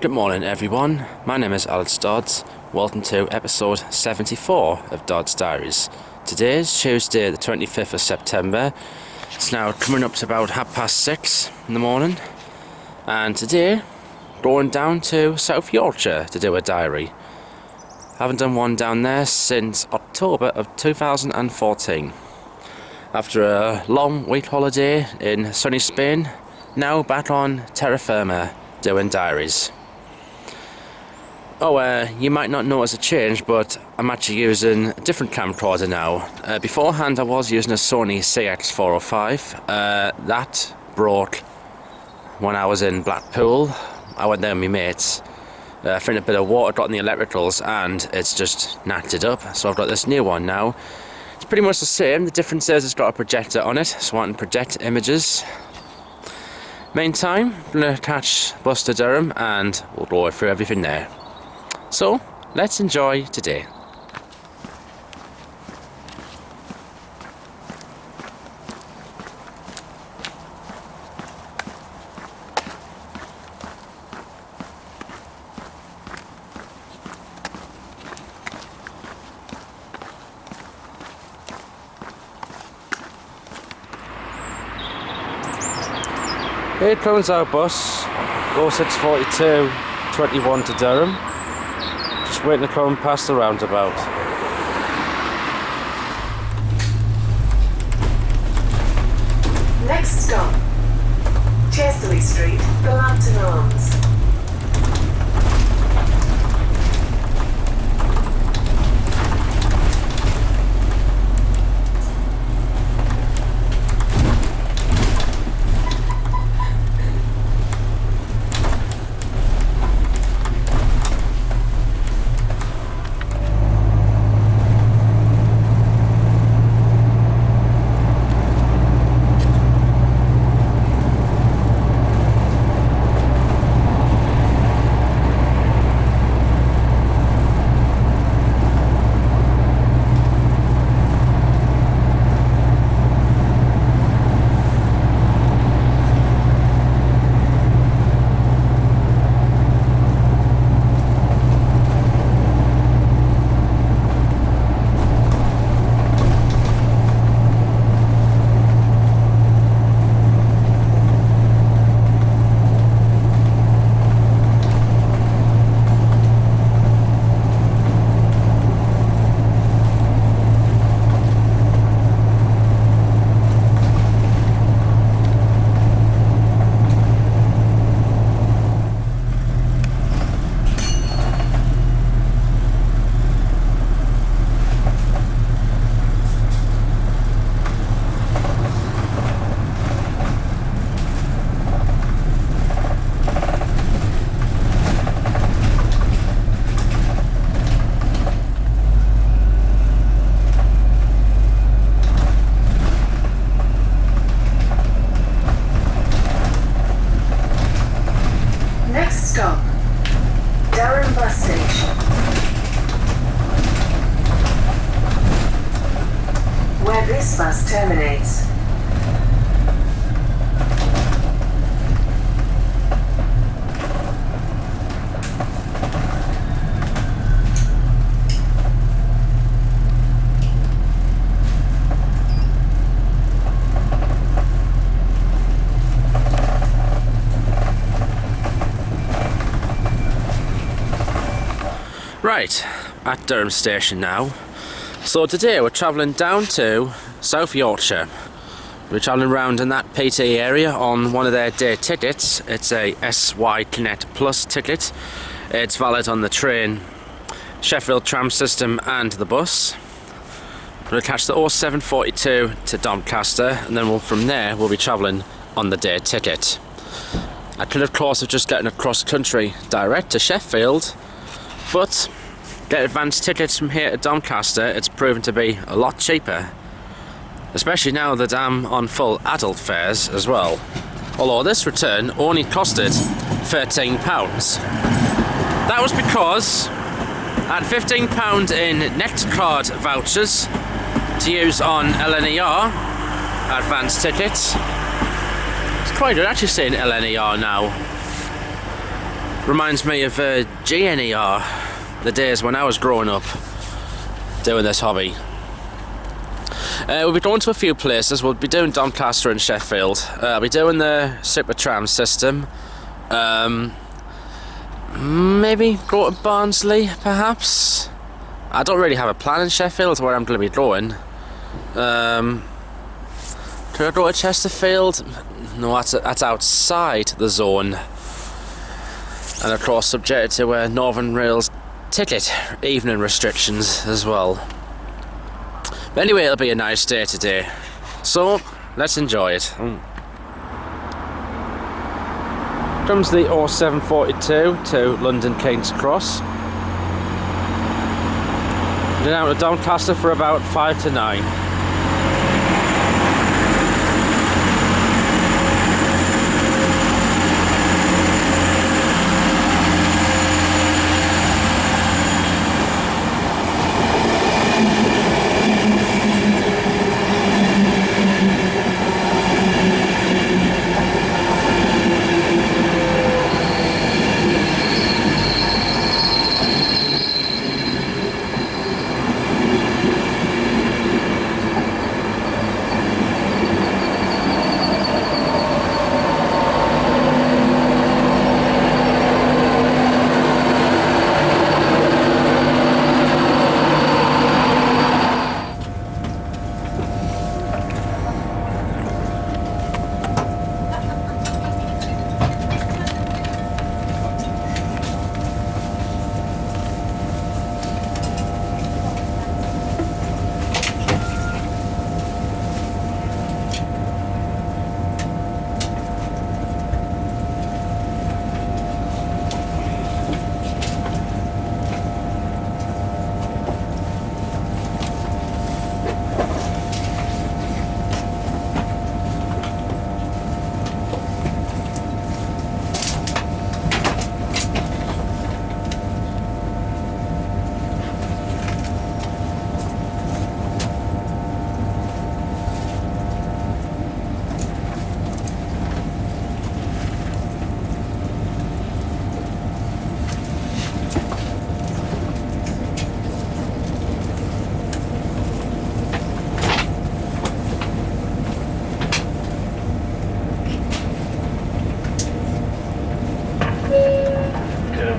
Good morning everyone, my name is Alex Dodds. Welcome to episode 74 of Dodds Diaries. Today is Tuesday the 25th of September. It's now coming up to about 6:30 in the morning. And today, going down to South Yorkshire to do a diary. Haven't done one down there since October of 2014. After a long week holiday in sunny Spain, now back on terra firma doing diaries. You might not notice a change, but I'm actually using a different camcorder now. Beforehand I was using a Sony CX405. That broke when I was in Blackpool. I went there with my mates. I found a bit of water got in the electricals and it's just knocked it up. So I've got this new one now. It's pretty much the same. The difference is it's got a projector on it, so I can project images. Meantime, I'm going to catch bus to Durham and we'll go through everything there. So, let's enjoy today. Here comes our bus, 0642 21 to Durham. Just waiting to come past the roundabout. Next stop, Chesley Street, the Lambton Arms. This bus terminates. Right, at Durham station now. So today we're travelling down to South Yorkshire. We're travelling around in that PT area on one of their day tickets. It's a SY Connect Plus ticket. It's valid on the train, Sheffield tram system and the bus. We'll catch the 0742 to Doncaster and then from there we'll be travelling on the day ticket. I could of course have just gotten across country direct to Sheffield, but get advanced tickets from here to Doncaster, it's proven to be a lot cheaper. Especially now that I'm on full adult fares as well. Although this return only costed £13. That was because I had £15 in nectar card vouchers to use on LNER advanced tickets. It's quite good actually saying LNER now. Reminds me of GNER, the days when I was growing up doing this hobby. We'll be going to a few places. We'll be doing Doncaster and Sheffield. I'll be doing the Supertram system. Maybe go to Barnsley, perhaps. I don't really have a plan in Sheffield where I'm going to be going. Could I go to Chesterfield? No, that's outside the zone. And of course subjected to Northern Rail's ticket evening restrictions as well. But anyway, it'll be a nice day today. So, let's enjoy it. Comes the 0742 to London King's Cross. Then out to Doncaster for about 5 to 9.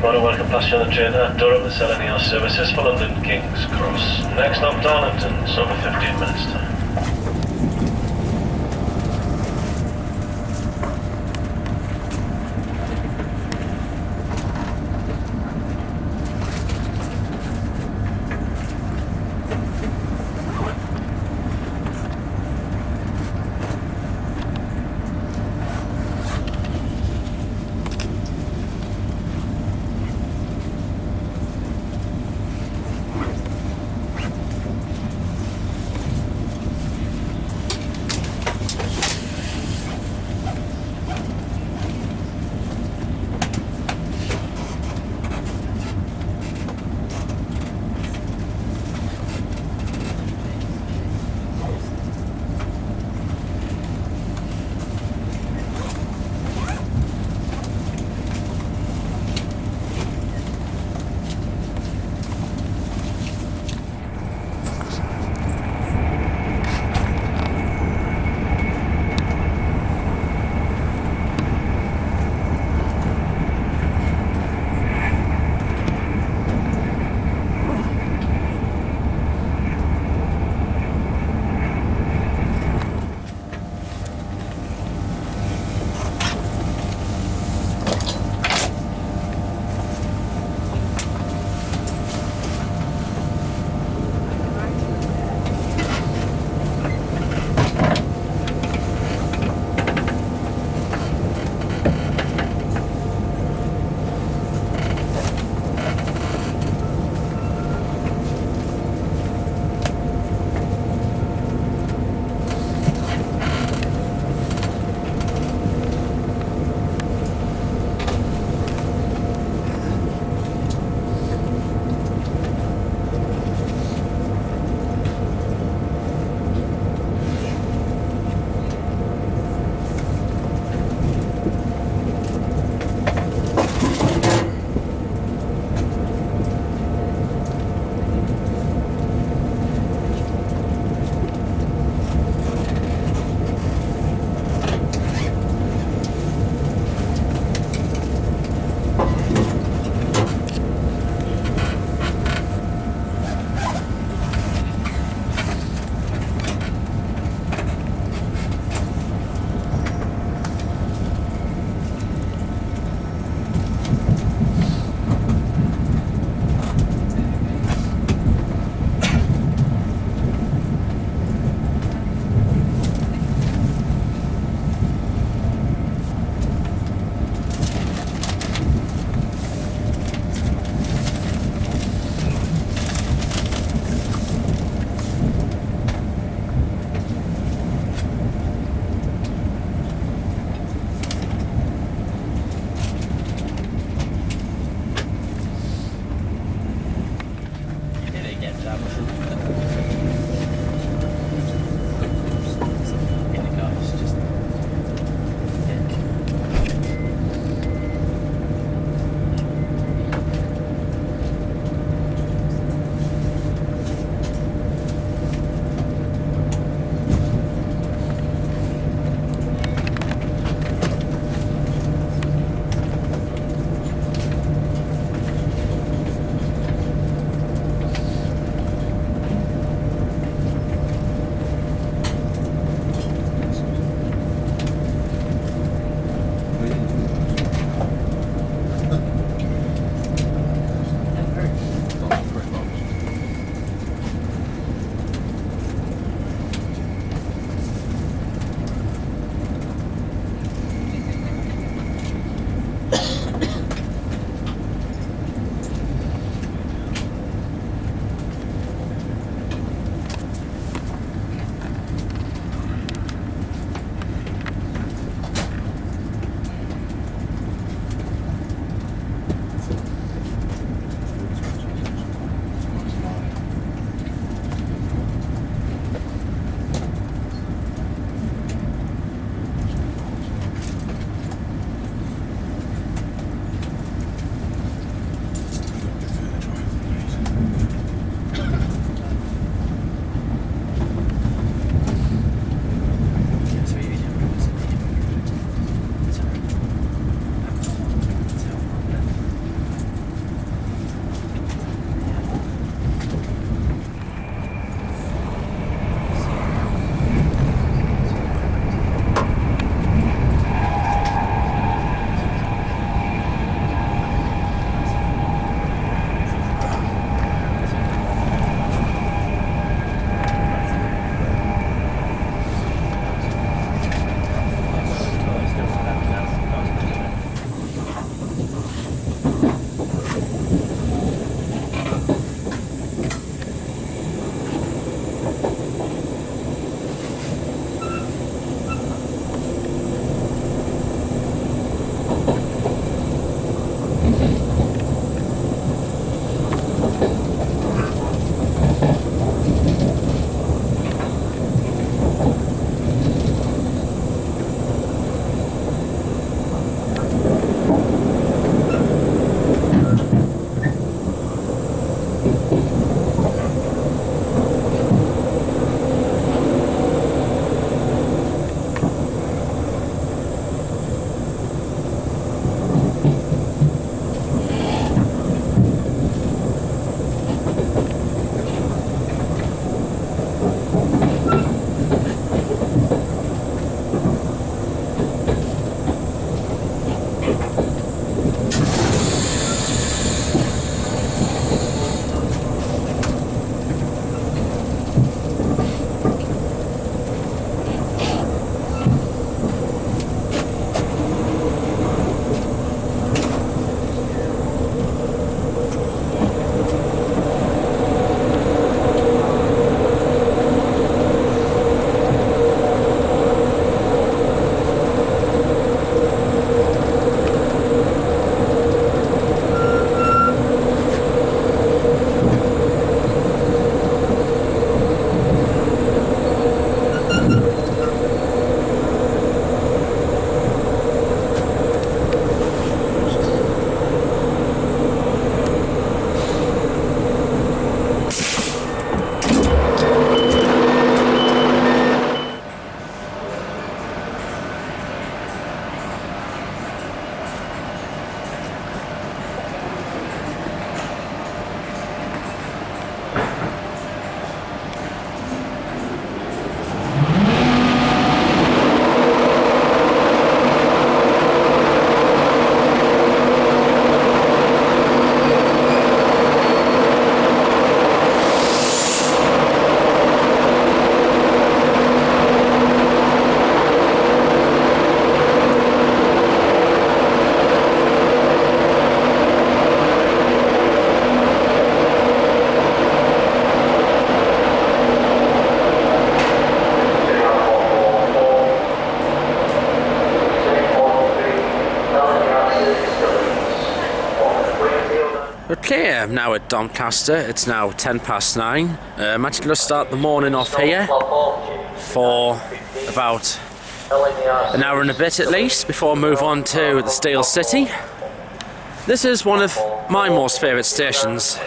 Welcome past on the train at Durham, the LNER services for London King's Cross. Next stop Darlington, so over 15 minutes time. Okay, I'm now at Doncaster. It's now 9:10. I'm actually going to start the morning off here for about an hour and a bit at least before I move on to the Steel City. This is one of my most favourite stations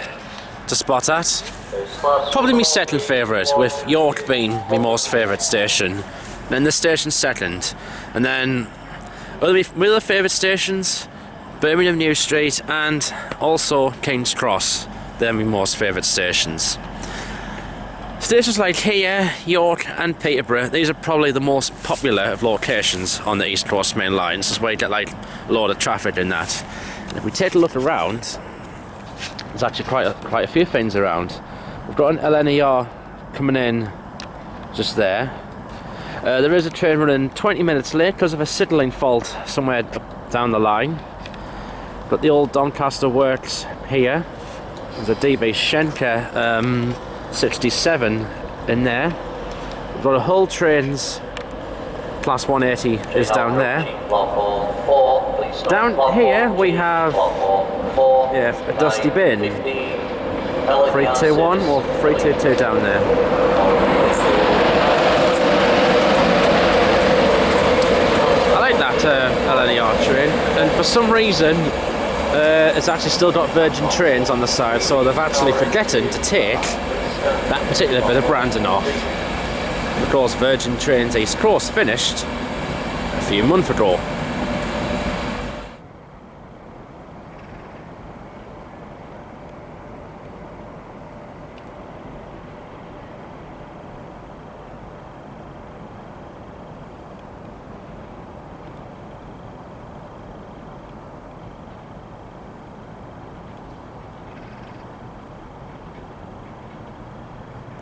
to spot at. Probably my second favourite, with York being my most favourite station. Then the station second. And then my other favourite stations, Birmingham New Street and also King's Cross. They're my most favourite stations. Stations like here, York and Peterborough, these are probably the most popular of locations on the East Coast main line. This is where you get like a lot of traffic in that. And if we take a look around, there's actually quite a few things around. We've got an LNER coming in just there. There is a train running 20 minutes late because of a signaling fault somewhere down the line. Got the old Doncaster works here. There's a DB Schenker 67 in there. We've got a Hull Trains Class 180 is down there. Down here we have a dusty bin. 321 or 322 down there. I like that LNER train, and for some reason it's actually still got Virgin Trains on the side, so they've actually forgotten to take that particular bit of branding off. Of course, Virgin Trains East Coast finished a few months ago.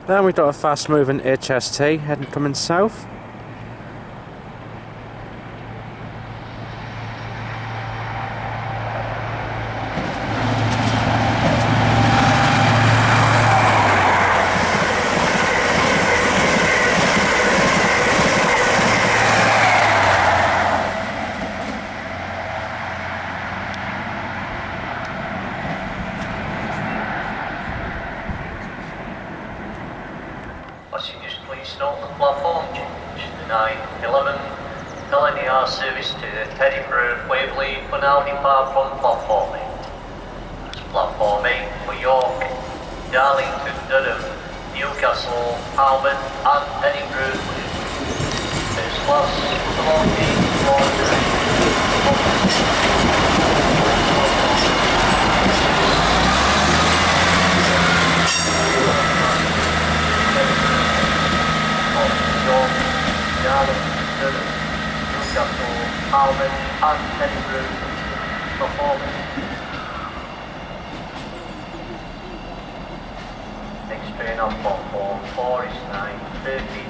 Then we've got a fast moving HST heading coming south. Passengers, please note the platform change. The 9:11 LNER service to Edinburgh, Waverley will now depart from platform 8. That's platform 8 for York, Darlington, Durham, Newcastle, Almond and Edinburgh. First class, belonging for Newcastle, Almond and Edinburgh performing. Next train on platform 4 is 9:30.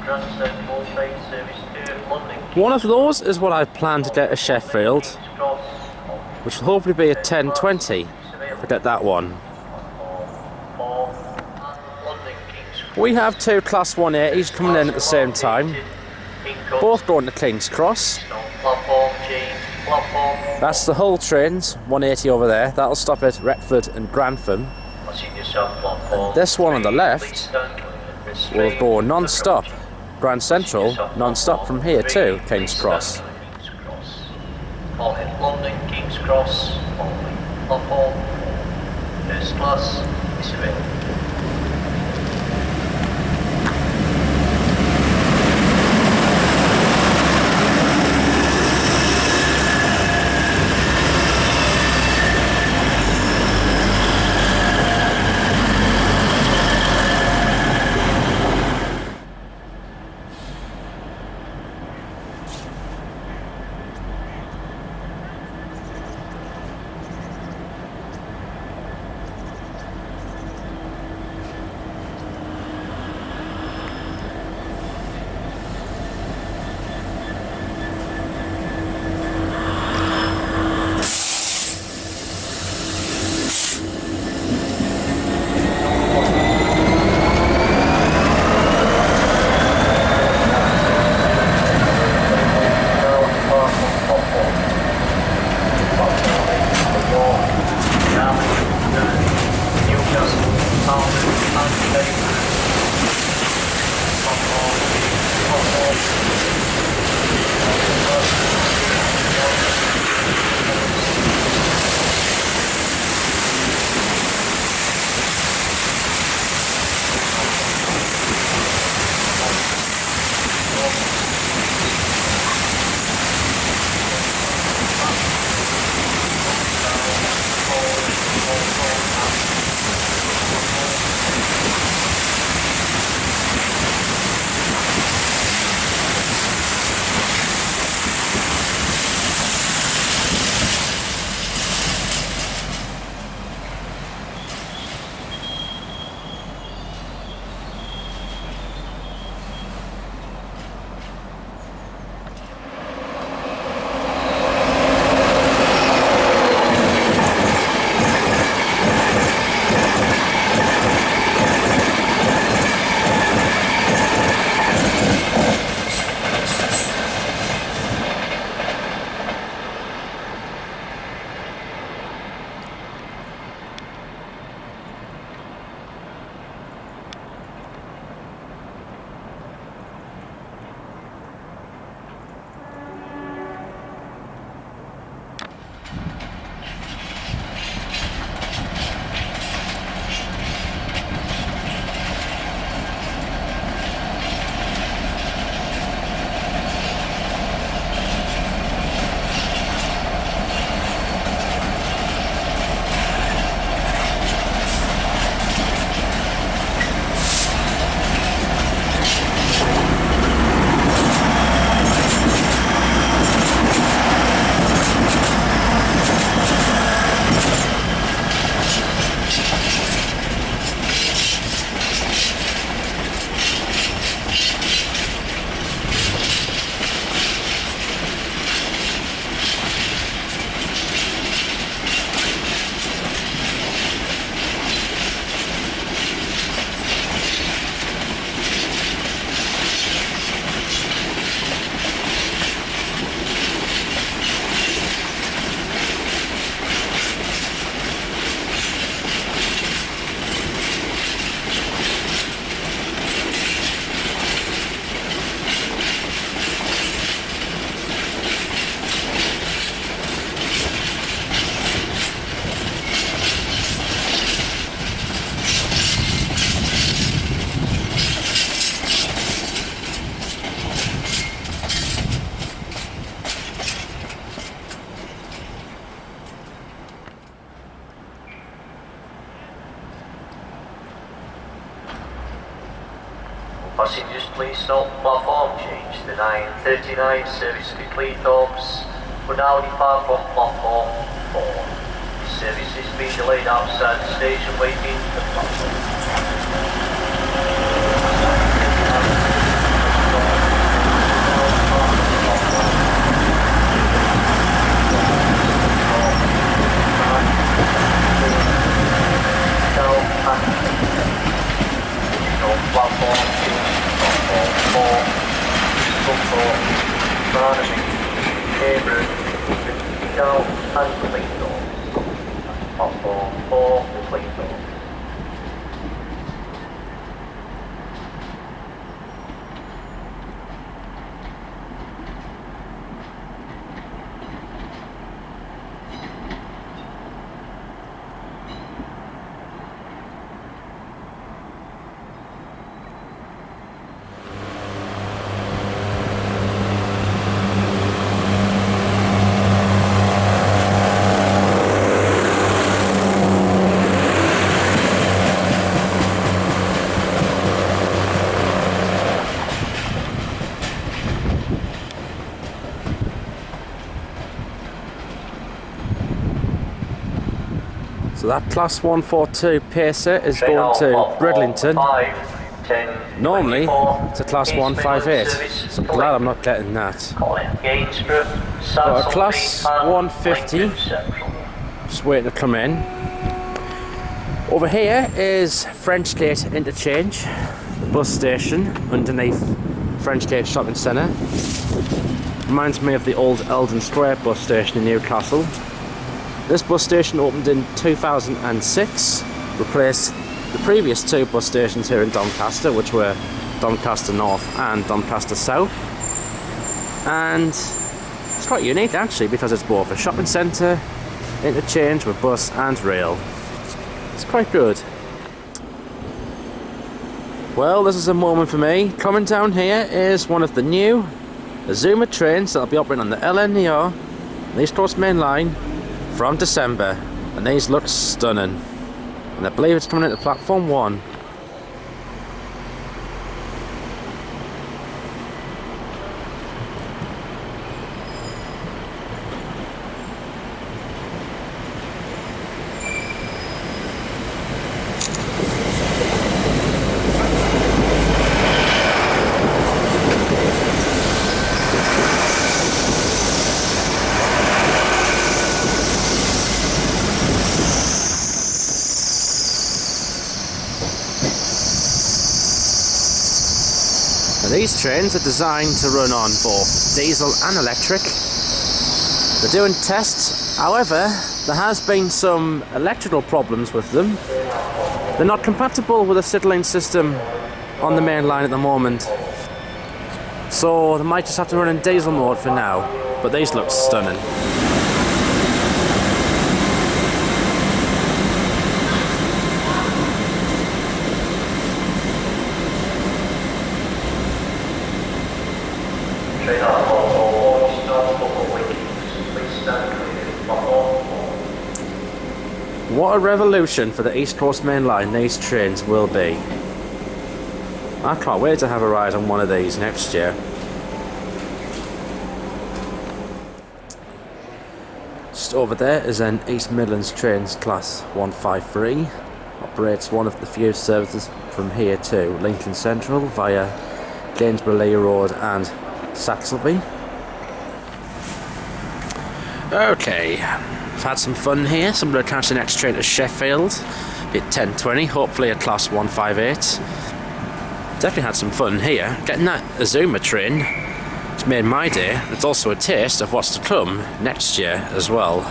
Grand Central train service to London. One of those is what I plan to get to Sheffield, which will hopefully be at 10:20 if I get that one. We have two Class 180s coming in at the same time, both going to King's Cross. That's the Hull Trains 180 over there. That'll stop at Retford and Grantham. And this one on the left will go non-stop, Grand Central, non-stop from here to King's Cross. London, King's Cross, platform, first class is available. Passengers, please note platform change. The 9:39 service to Cleethorpes will now depart from platform 4. The service is being delayed outside the station waiting for the platform. Platform 2, platform 4, Scunthorpe, Rotherham, Meadowhall and Cleethorpes. Platform 4 to Cleethorpes. So that class 142 pacer is going to Bridlington. Normally it's a class 158, so I'm glad I'm not getting that. Got a class 150 just waiting to come in. Over here is French Gate Interchange, the bus station underneath French Gate Shopping Centre. Reminds me of the old Eldon Square bus station in Newcastle. This bus station opened in 2006, replaced the previous two bus stations here in Doncaster, which were Doncaster North and Doncaster South. And it's quite unique actually, because it's both a shopping centre, interchange with bus and rail. It's quite good. Well, this is a moment for me. Coming down here is one of the new Azuma trains that'll be operating on the LNER, the East Coast Main Line, from December. And these look stunning. And I believe it's coming into platform 1. These trains are designed to run on both diesel and electric. They're doing tests, however, there has been some electrical problems with them. They're not compatible with a signaling system on the main line at the moment. So they might just have to run in diesel mode for now, but these look stunning. What a revolution for the East Coast Main Line these trains will be. I can't wait to have a ride on one of these next year. Just over there is an East Midlands Trains Class 153. Operates one of the few services from here to Lincoln Central via Gainsborough Lee Road and Saxelby. Okay, I've had some fun here, so I'm going to catch the next train to Sheffield, be at 10:20, hopefully a class 158. Definitely had some fun here. Getting that Azuma train, it's made my day. It's also a taste of what's to come next year as well.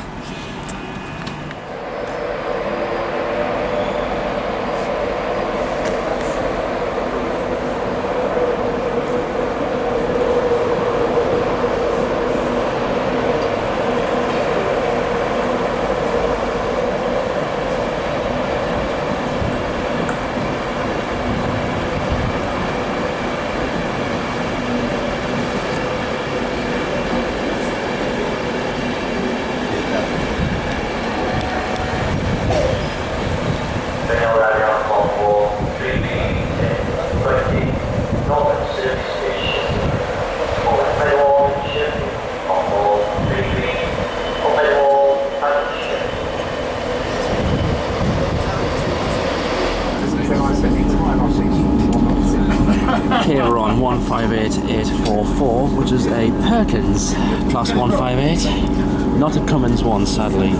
Here we're on 158844, which is a Perkins Class 158, not a Cummins one, sadly.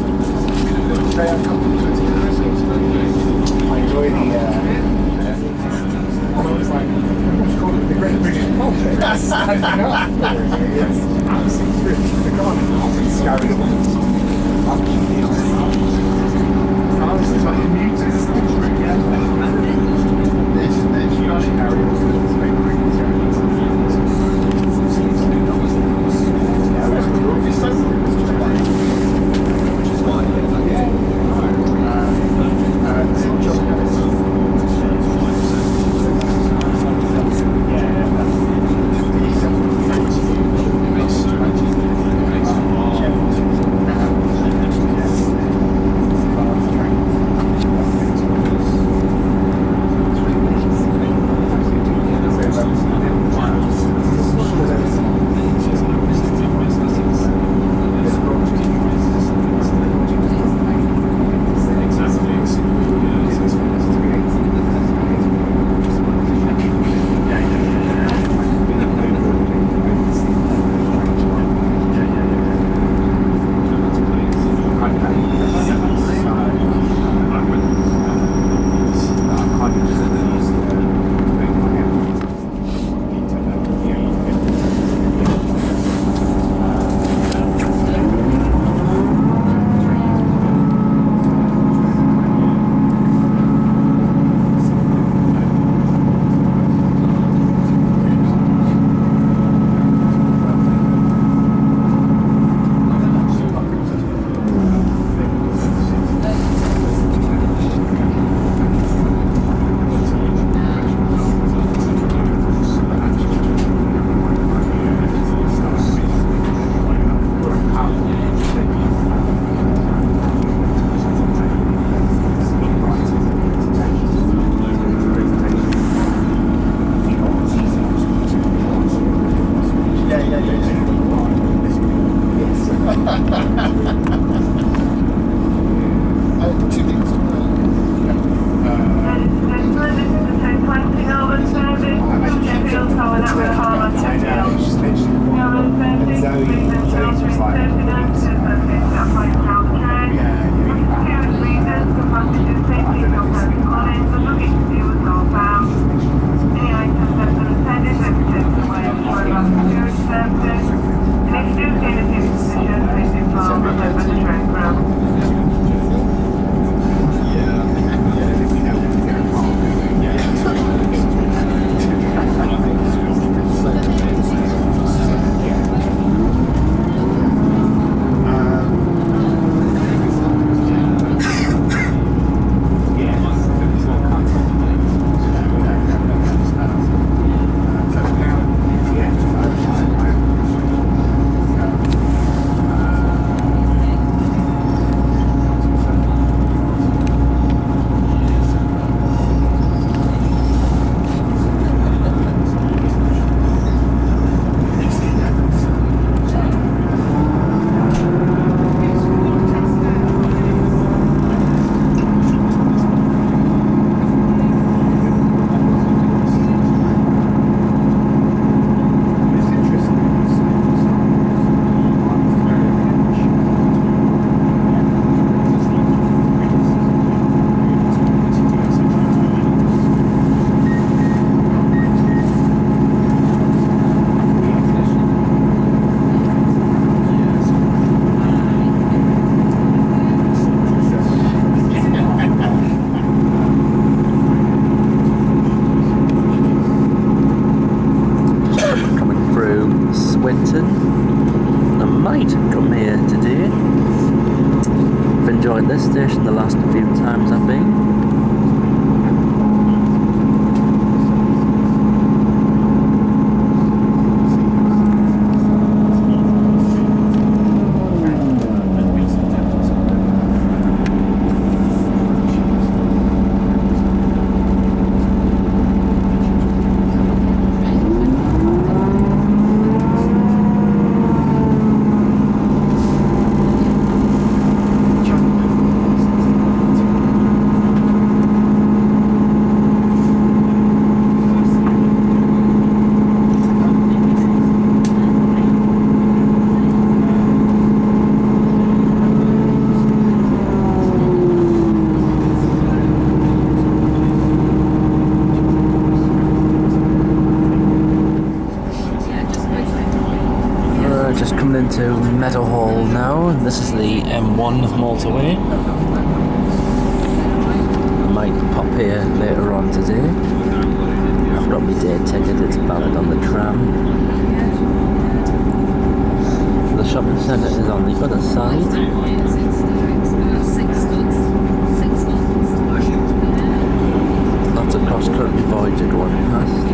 this station the last few times I've been. Just coming into Meadowhall now, and this is the M1 motorway. I might pop here later on today. I've got my day ticket, it's valid on the tram. The shopping centre is on the other side. Lots of cross-country Voyager going past.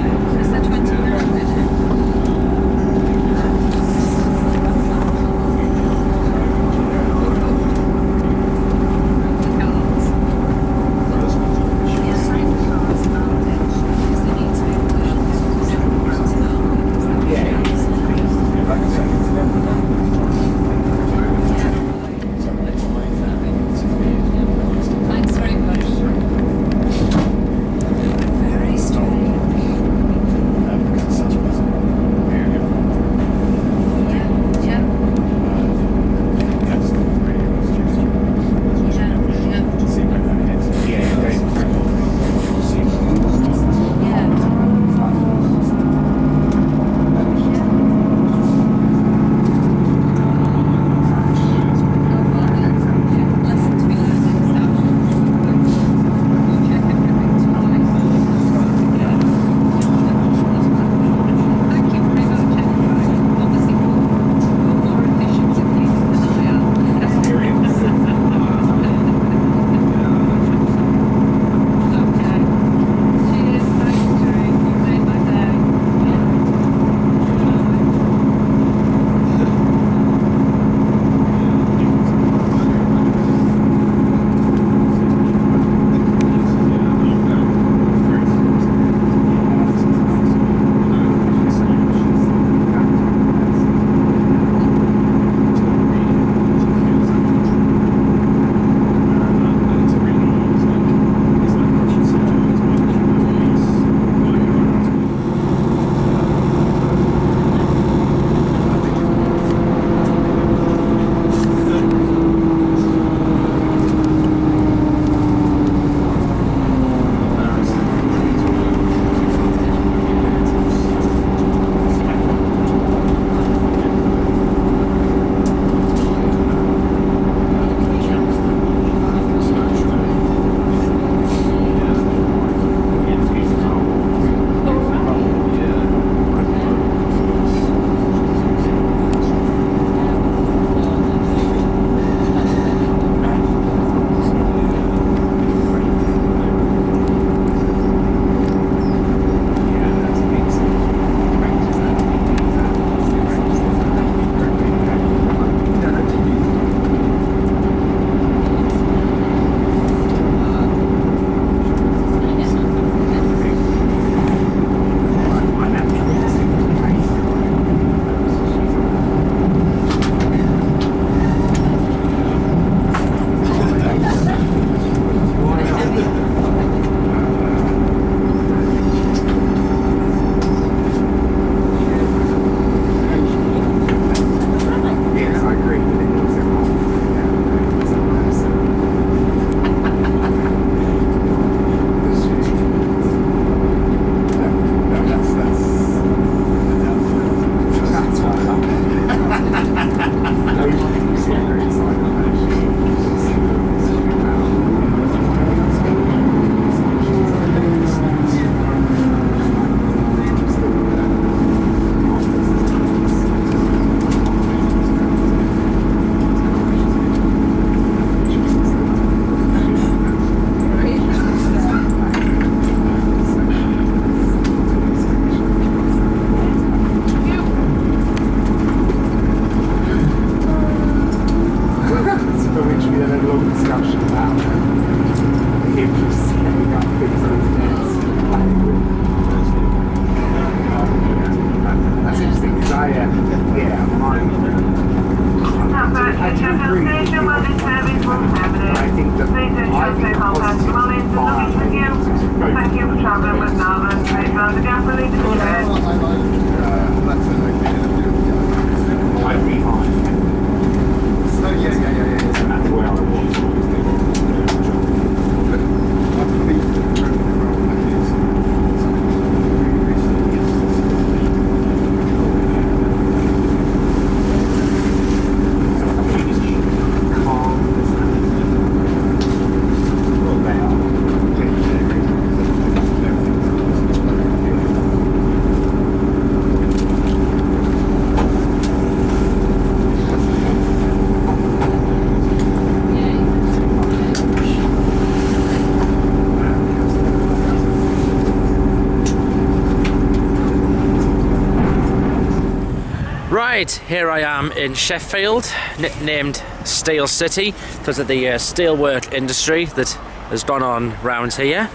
Right, here I am in Sheffield, nicknamed Steel City because of the steelwork industry that has gone on round here.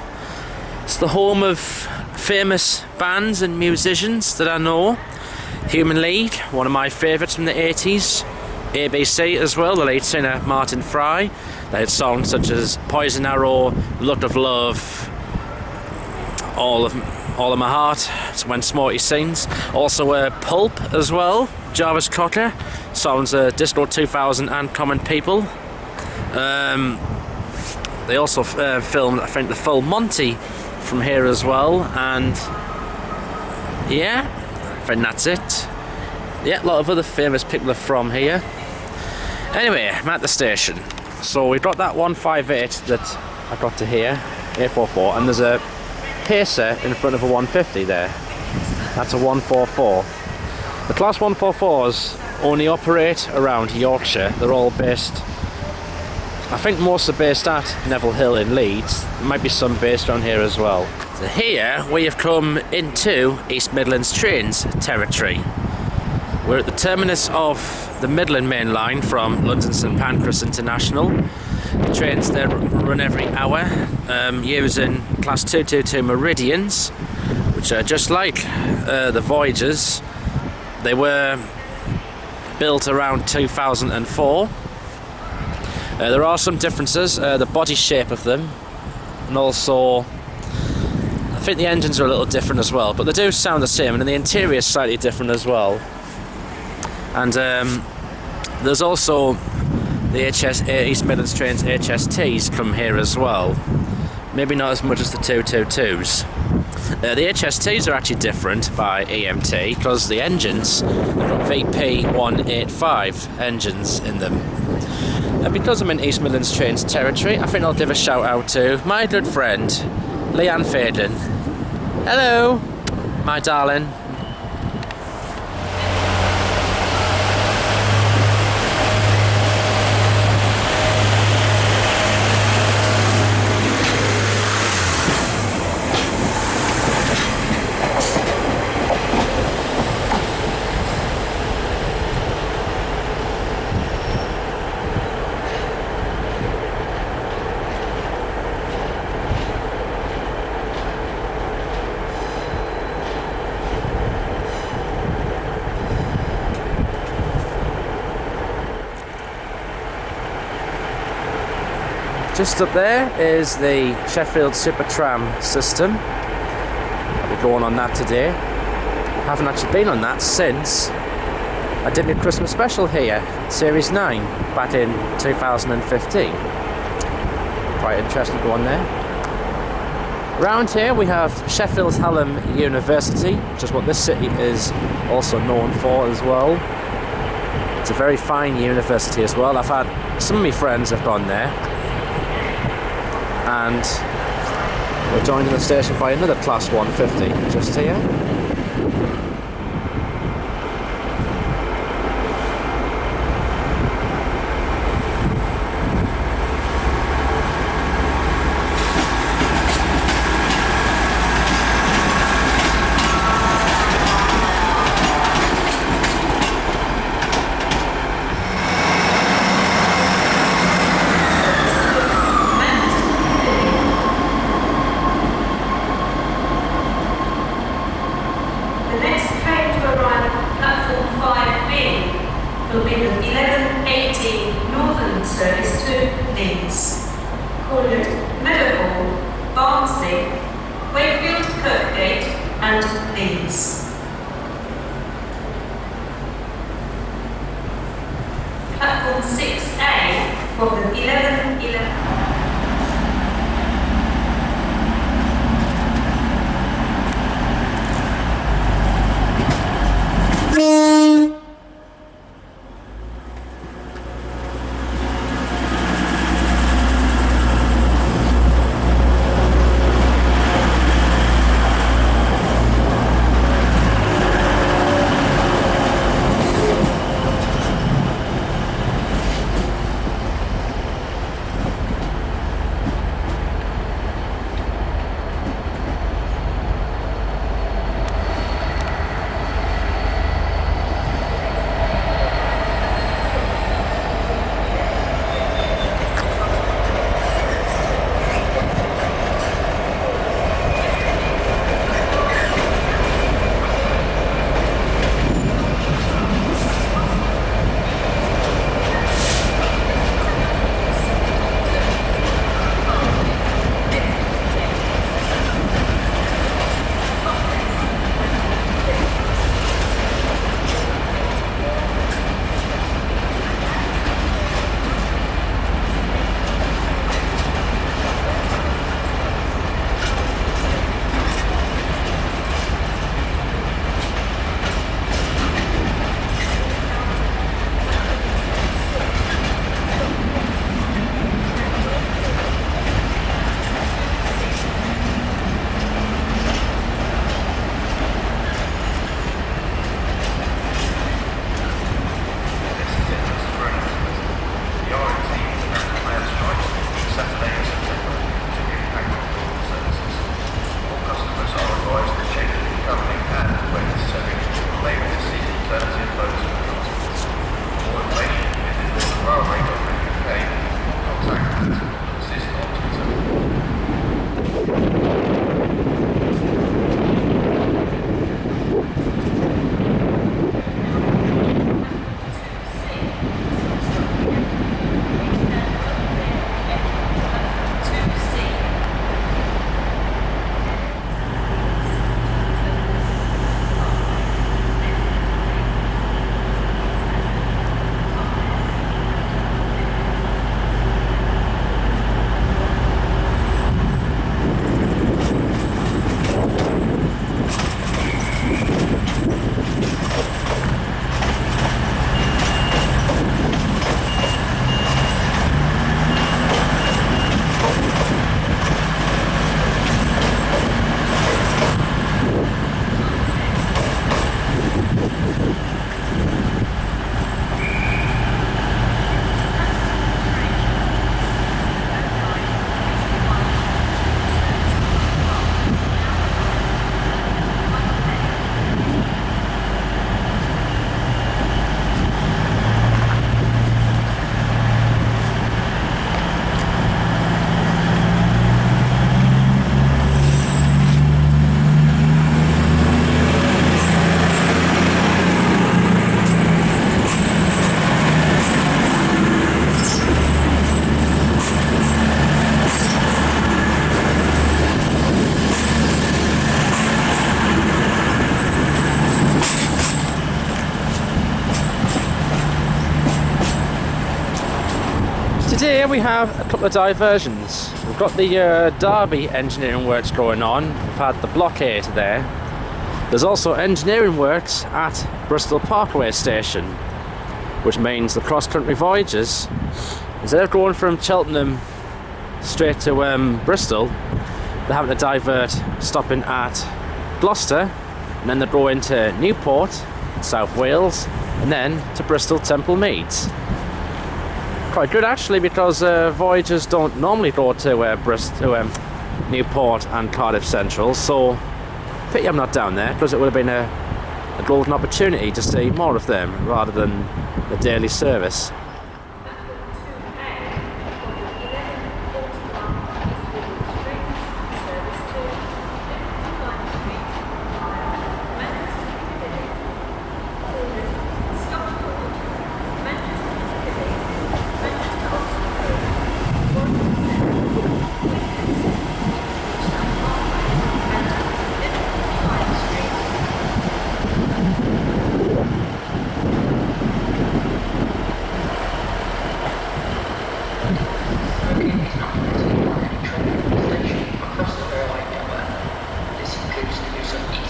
It's the home of famous bands and musicians that I know. Human League, one of my favourites from the 80s. ABC as well, the lead singer Martin Fry. They had songs such as Poison Arrow, Look of Love, All of My Heart, it's When Smarty Sings. Also Pulp as well, Jarvis Cocker, songs Disco 2000 and Common People. They also filmed, I think, the full Monty from here as well, and yeah, I think that's it. Yeah, a lot of other famous people are from here. Anyway, I'm at the station. So we've got that 158 that I got to here, A44, and there's a pacer in front of a 150 there. That's a 144. The class 144s only operate around Yorkshire. They're all based, I think most are based at Neville Hill in Leeds. There might be some based around here as well. So here we have come into East Midlands Trains territory. We're at the terminus of the Midland Main Line from London St Pancras International. The trains there run every hour, using class 222 Meridians, which are just like the Voyagers. They were built around 2004. There are some differences, the body shape of them, and also I think the engines are a little different as well, but they do sound the same, and the interior is slightly different as well. And there's also the East Midlands Trains HSTs come here as well. Maybe not as much as the 222s. The HSTs are actually different by EMT because the engines, they've got VP185 engines in them. And because I'm in East Midlands Trains territory, I think I'll give a shout out to my good friend Leanne Faden. Hello, my darling. Just up there is the Sheffield Supertram system. I'll be going on that today. I haven't actually been on that since I did my Christmas special here, Series 9, back in 2015. Quite interesting to go on there. Around here we have Sheffield Hallam University, which is what this city is also known for as well. It's a very fine university as well. I've had some of my friends have gone there. And we're joined in the station by another class 150 just here. Will be the 11:18 Northern service to Leeds, Rotherham, Meadowhall, Barnsley, Wakefield, Kirkgate and Leeds. Platform 6A for the 11:11. Today we have a couple of diversions. We've got the Derby engineering works going on. We've had the blockade there. There's also engineering works at Bristol Parkway station, which means the cross-country voyages, instead of going from Cheltenham straight to Bristol, they're having to divert, stopping at Gloucester, and then they go into Newport, South Wales, and then to Bristol Temple Meads. Quite good actually, because voyages don't normally go to Newport and Cardiff Central, so pity I'm not down there, because it would have been a golden opportunity to see more of them rather than the daily service.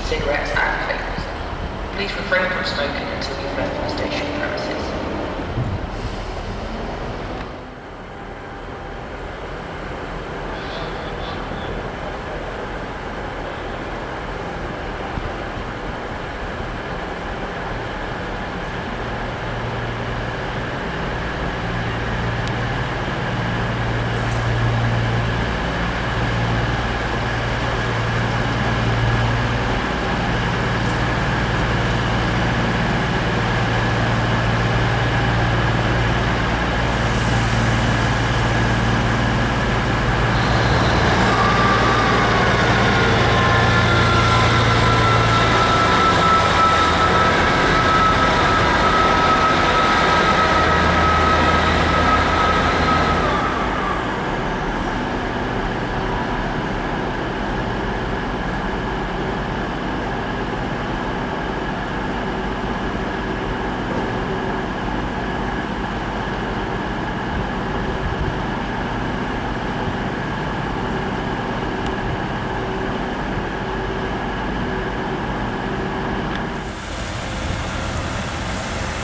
Cigarettes and vapors. Please refrain from smoking until you've left the station premises.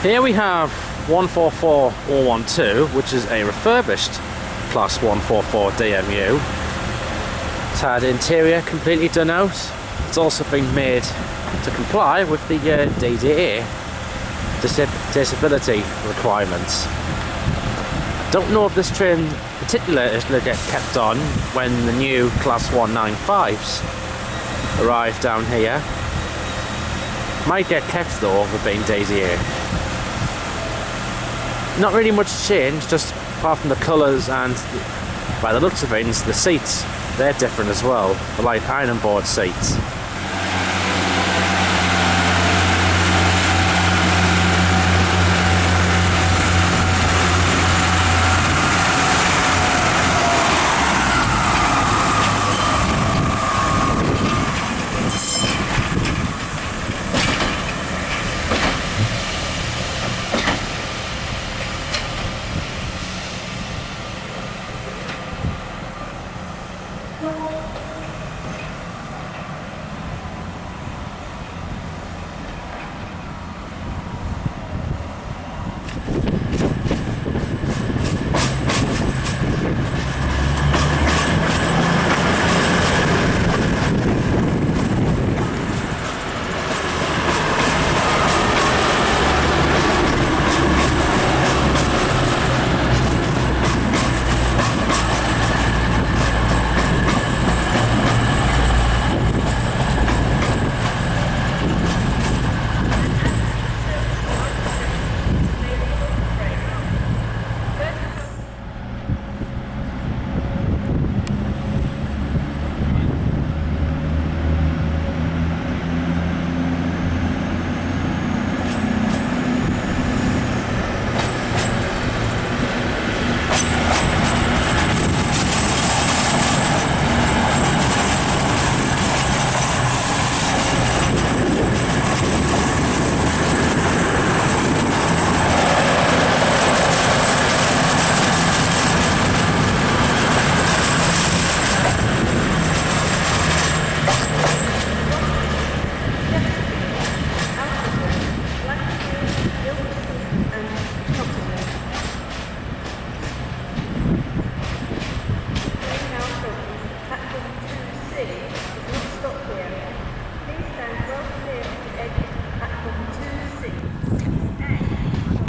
Here we have 144012, which is a refurbished Class 144 DMU. It's had interior completely done out. It's also been made to comply with the DDA disability requirements. Don't know if this train in particular is going to get kept on when the new Class 195s arrive down here. Might get kept though with being DDA. Not really much change, just apart from the colours and, by the looks of things, the seats. They're different as well. They're like iron board seats.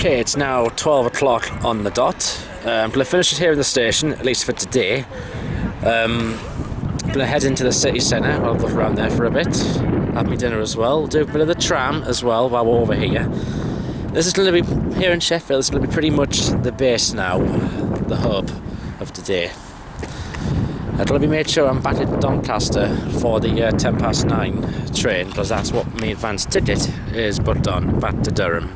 Okay, it's now 12 o'clock on the dot. I'm going to finish it here in the station, at least for today. I'm going to head into the city centre. I'll look around there for a bit, have my dinner as well, do a bit of the tram as well while we're over here. This is going to be, here in Sheffield, it's going to be pretty much the base now, the hub of today. I've got to be made sure I'm back at Doncaster for the 9:10 train, because that's what my advance ticket is booked on, back to Durham.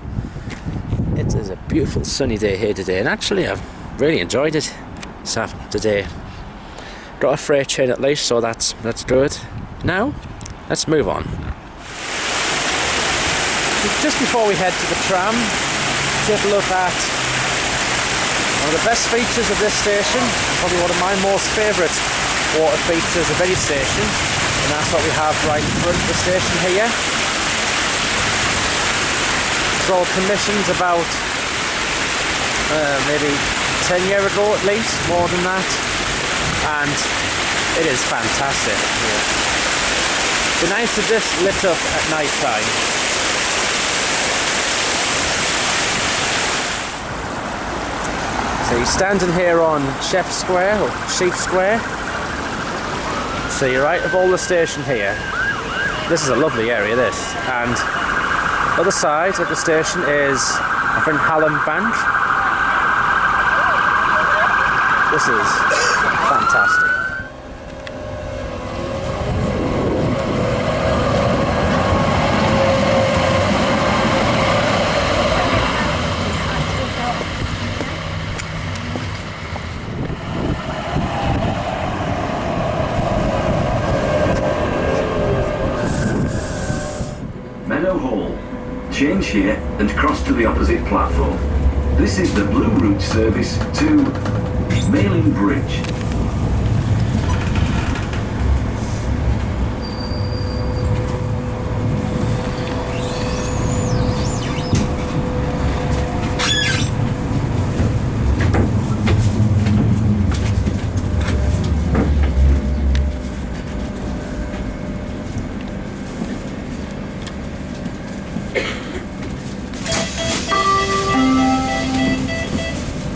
It is a beautiful sunny day here today, and actually I've really enjoyed it today. Got a freight train at least, so that's good. Now, let's move on. Just before we head to the tram, take a look at one of the best features of this station, probably one of my most favourite water features of any station, and that's what we have right in front of the station here. It was all commissioned about maybe 10 years ago at least, more than that, and it is fantastic. It'd be nice if this lit up at night time. So you're standing here on Sheep Square, or Sheep Square. So you're right of all the station here. This is a lovely area, this. And the other side of the station is up in Hallam Bank. This is fantastic. Meadowhall. Change here and cross to the opposite platform. This is the Blue Route service to Mailing Bridge.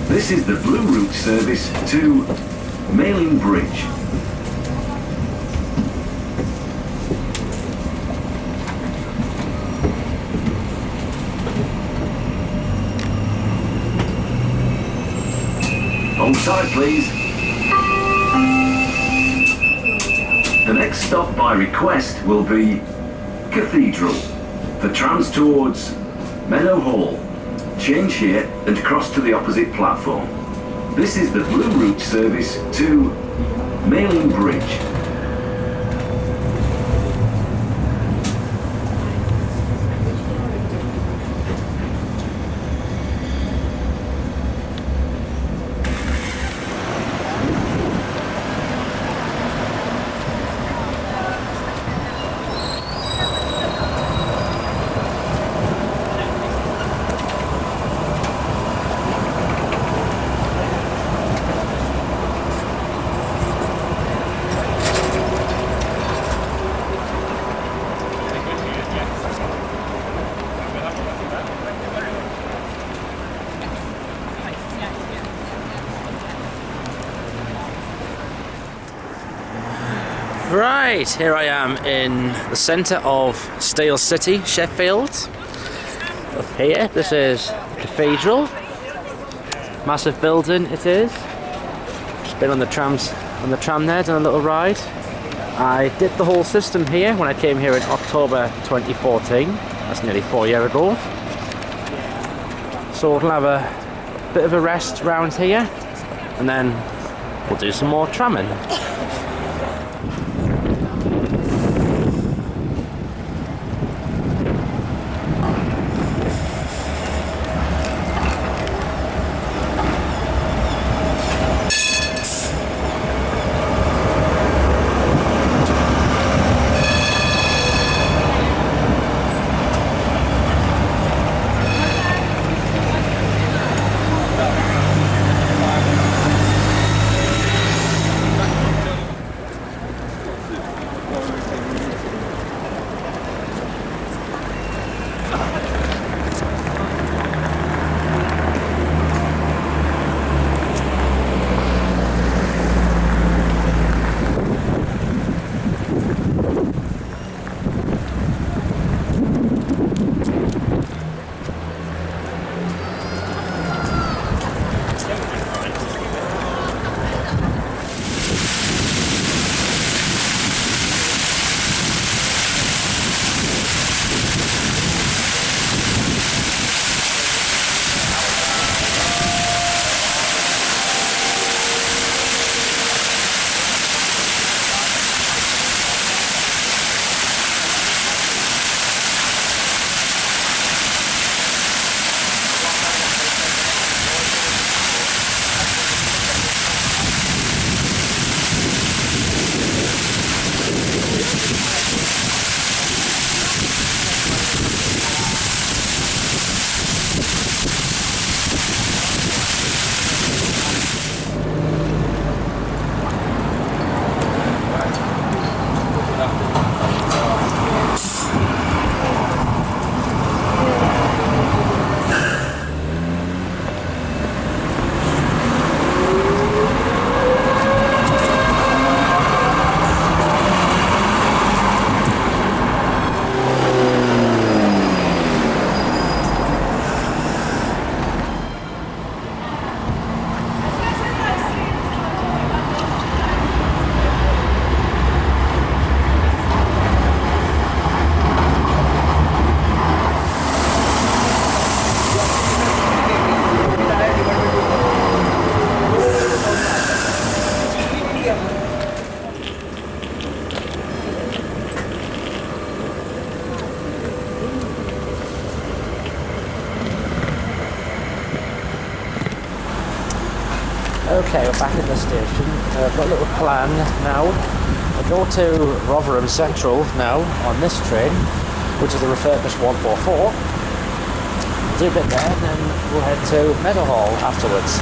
This is the Blue Route service to Mailing Bridge. Hold tight, please. The next stop by request will be Cathedral. For trams towards Meadowhall, change here and cross to the opposite platform. This is the Blue Route service to Mailing Bridge. Right, here I am in the centre of Steel City, Sheffield. Up here, this is the Cathedral. Massive building it is. Just been on the tram there, done a little ride. I did the whole system here when I came here in October 2014. That's nearly 4 years ago. So we'll have a bit of a rest round here, and then we'll do some more tramming. Okay, we're back in the station. I've got a little plan now. I'll go to Rotherham Central now on this train, which is the refurbished 144. Do a bit there, and then we'll head to Meadowhall afterwards.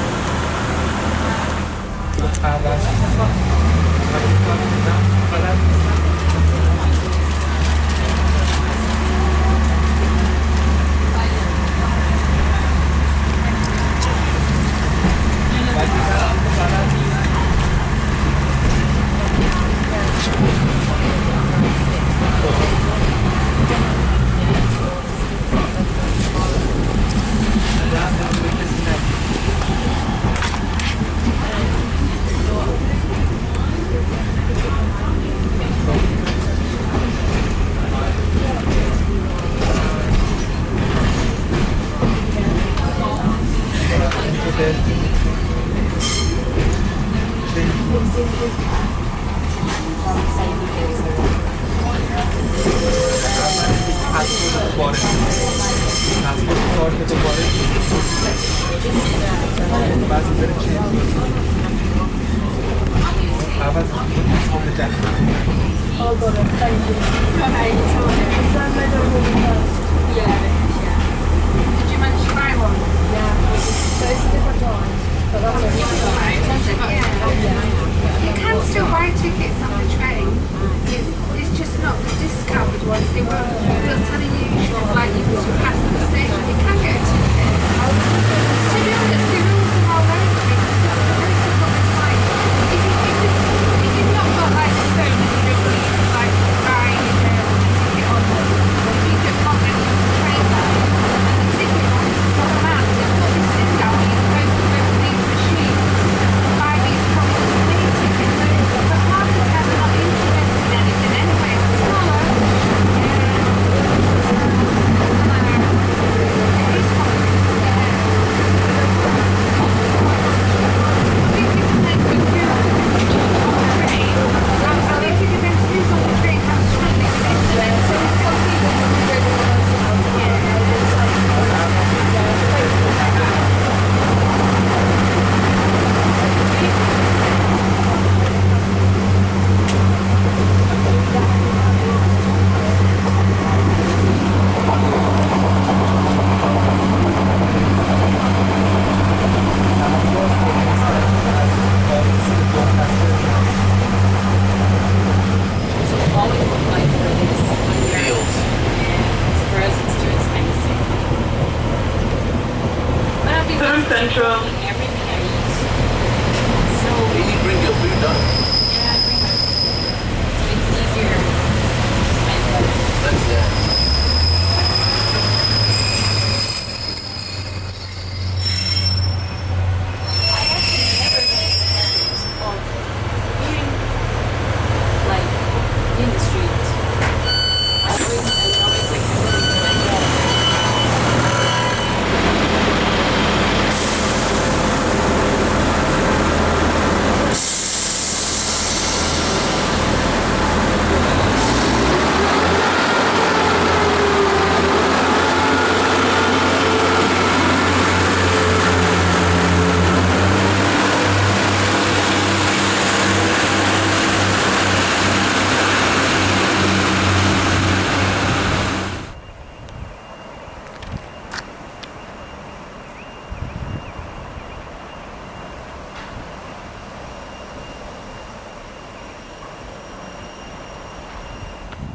You can still buy tickets on the train. It's just not the discounted ones. They won't. They're telling you like you can pass the station. You can get a ticket. To be honest, the rules are all over it. Most of them is like if you've not got like a phone and you're like buying a ticket on the ticket pocket of the train line, and the ticket ones come out. They've got this thing down where you're supposed to go to these machines and buy these properties and these tickets. But half the time they're not interested in anything anyway. It's all over.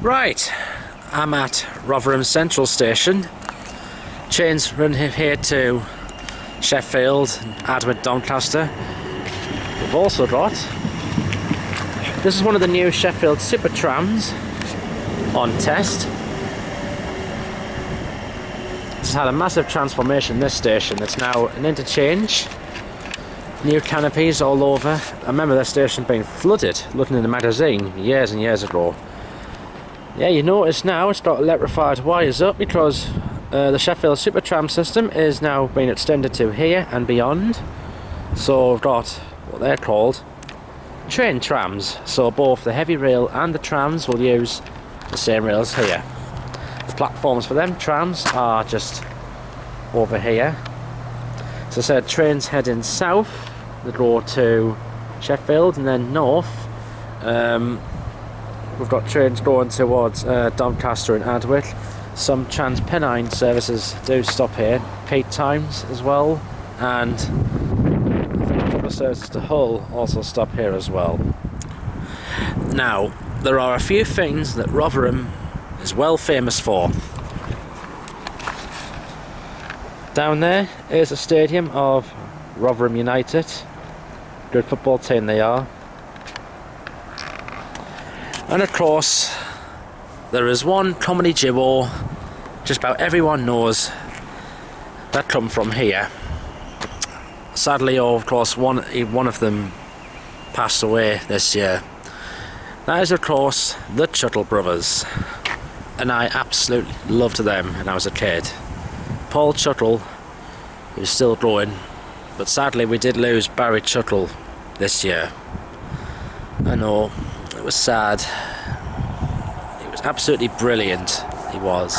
Right, I'm at Rotherham Central Station. Trains run here to Sheffield, Azuma, Doncaster. We've also got, this is one of the new Sheffield Supertrams on test. It's had a massive transformation, this station. It's now an interchange. New canopies all over. I remember this station being flooded, looking in the magazine years and years ago. Yeah, you notice now it's got electrified wires up because the Sheffield Supertram system is now being extended to here and beyond. So we've got what they're called train trams. So both the heavy rail and the trams will use the same rails here. The platforms for them trams are just over here. So I said trains heading south that go to Sheffield, and then north we've got trains going towards Doncaster and Ardwick. Some Transpennine services do stop here, peak times as well, and a couple of services to Hull also stop here as well. Now, there are a few things that Rotherham is well famous for. Down there is a stadium of Rotherham United. Good football team they are. And of course, there is one comedy duo just about everyone knows that come from here. Sadly, of course, one of them passed away this year. That is, of course, the Tuttle brothers, and I absolutely loved them when I was a kid. Paul Tuttle, who's still going, but sadly we did lose Barry Tuttle this year. I know, it was sad. He was absolutely brilliant, he was.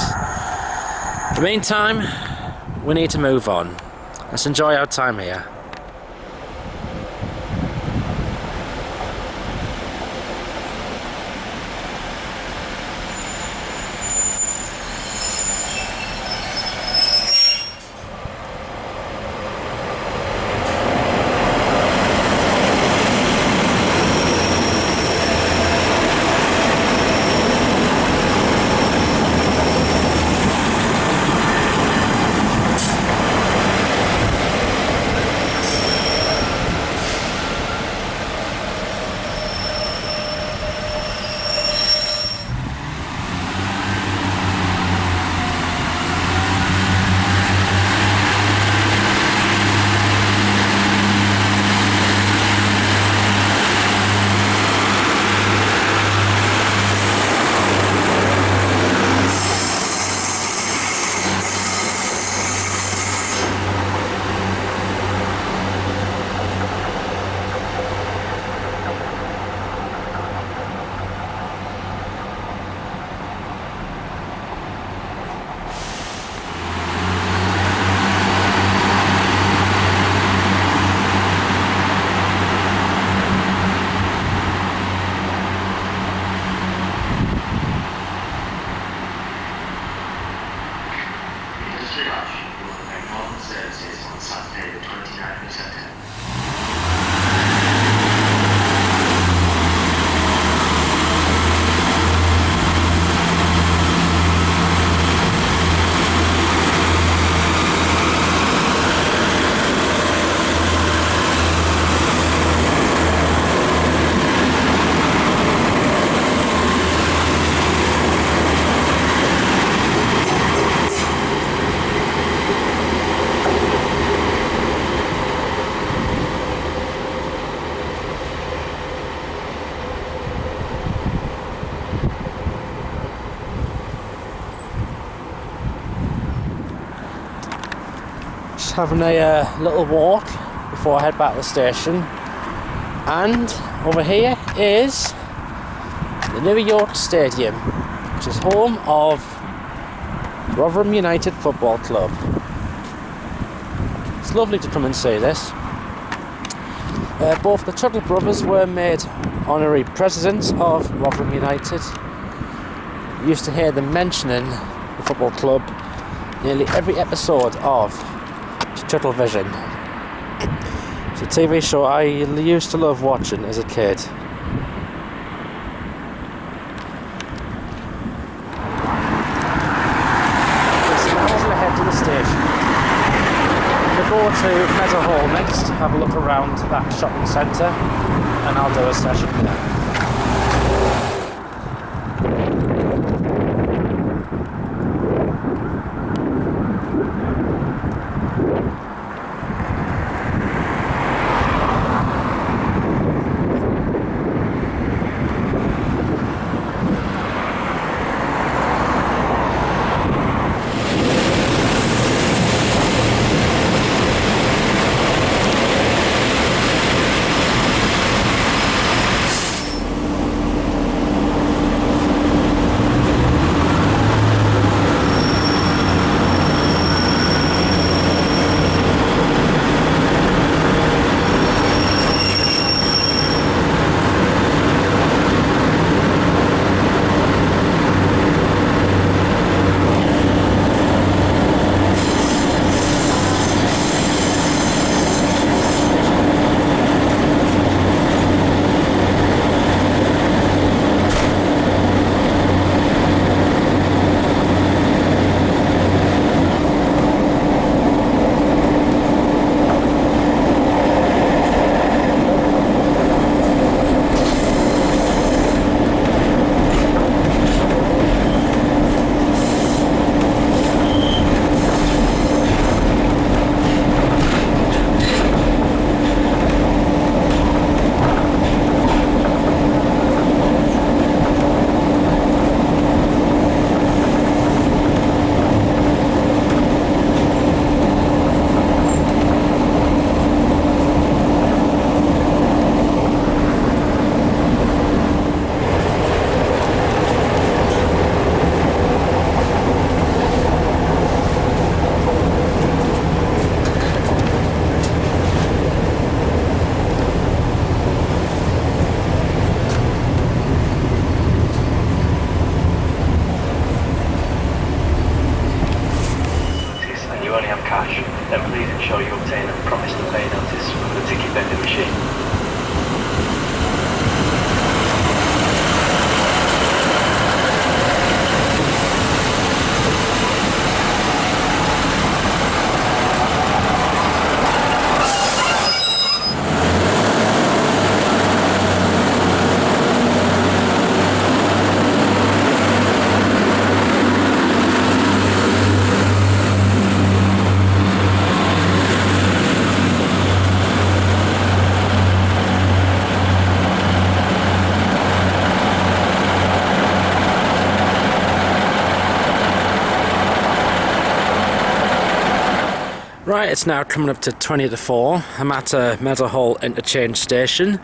In the meantime, we need to move on. Let's enjoy our time here. Having a little walk before I head back to the station, and over here is the New York Stadium, which is home of Rotherham United Football Club. It's lovely to come and see this. Both the Tuttle brothers were made honorary presidents of Rotherham United. You used to hear them mentioning the football club nearly every episode of Tuttle Vision. It's a TV show I used to love watching as a kid. So now I'm going to head to the station. We'll go to Meadowhall next, have a look around that shopping centre, and I'll do a session there. then please ensure you obtain a promise to pay notice from the ticket vending machine. Right, it's now coming up to 20 to 4. I'm at Meadowhall Interchange Station,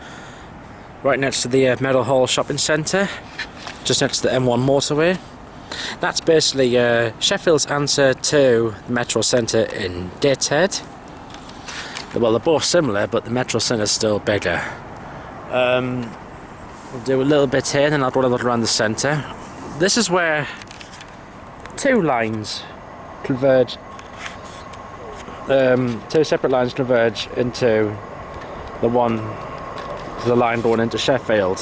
right next to the Meadowhall Shopping Centre, just next to the M1 motorway. That's basically Sheffield's answer to the Metro Centre in Gateshead. Well, they're both similar, but the Metro Centre is still bigger. We'll do a little bit here, then I'll go a little around the centre. This is where two lines converge. Two separate lines converge into the line going into Sheffield.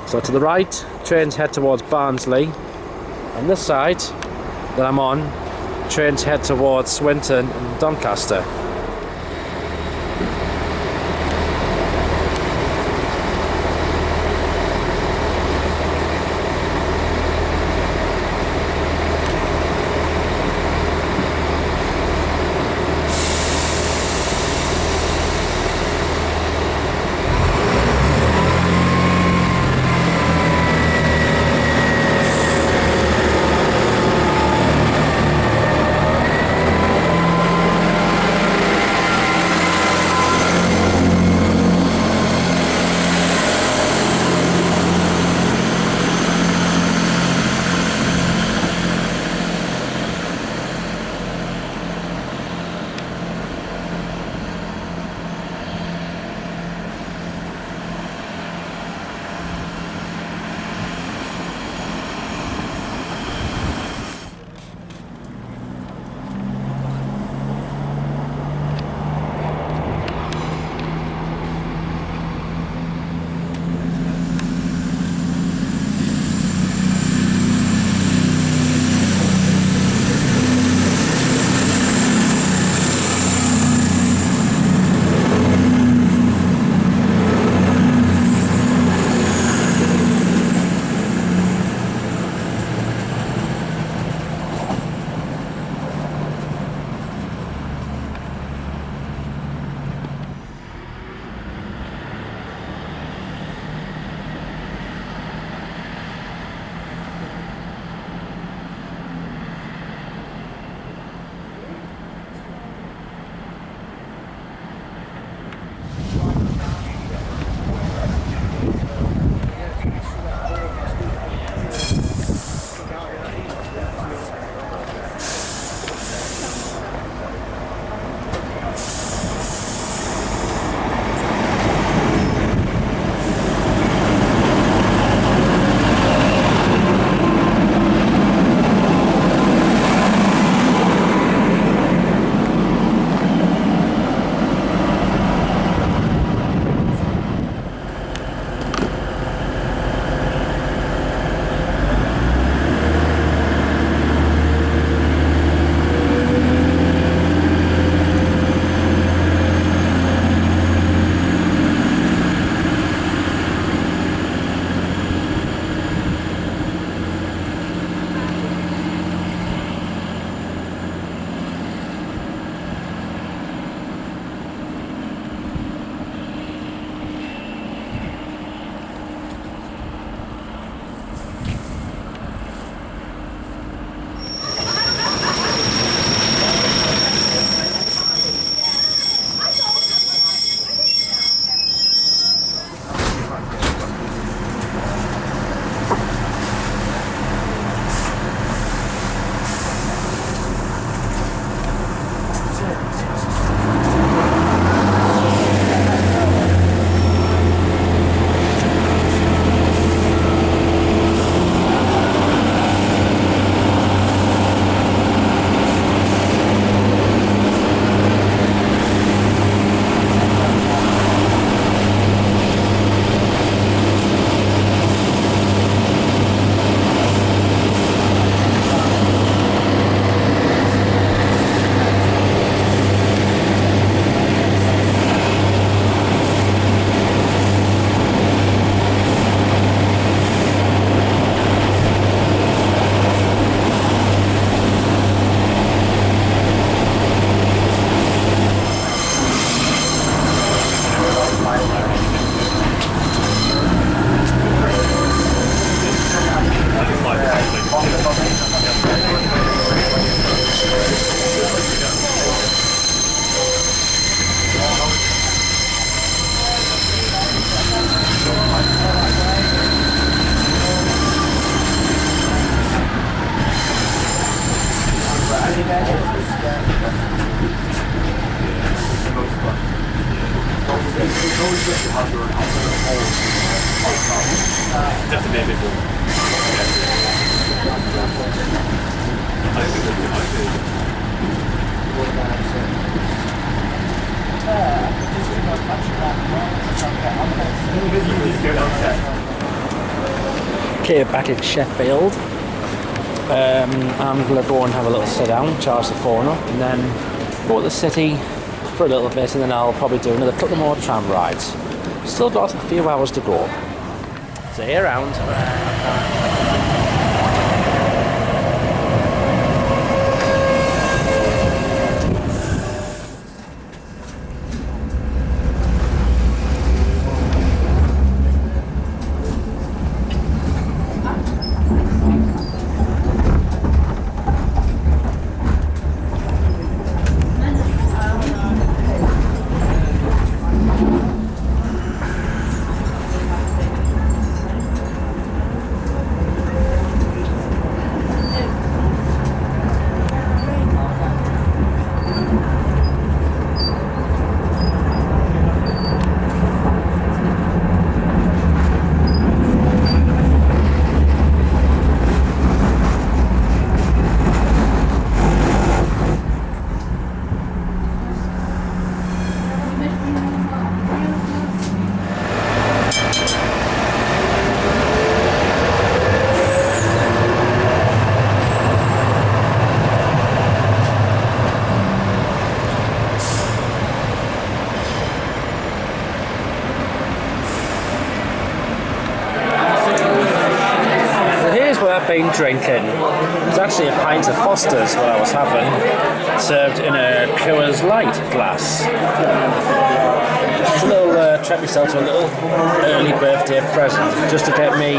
So to the right, trains head towards Barnsley. On this side that I'm on, trains head towards Swinton and Doncaster. Just to be a bit more. Okay, back in Sheffield. I'm going to go and have a little sit down, charge the phone up, and then go to the city for a little bit, and then I'll probably do another couple more tram rides. Still got a few hours to go. See you around. Been drinking. It was actually a pint of Foster's what I was having, served in a Coors Light glass. Just a little treat myself to a little early birthday present, just to get me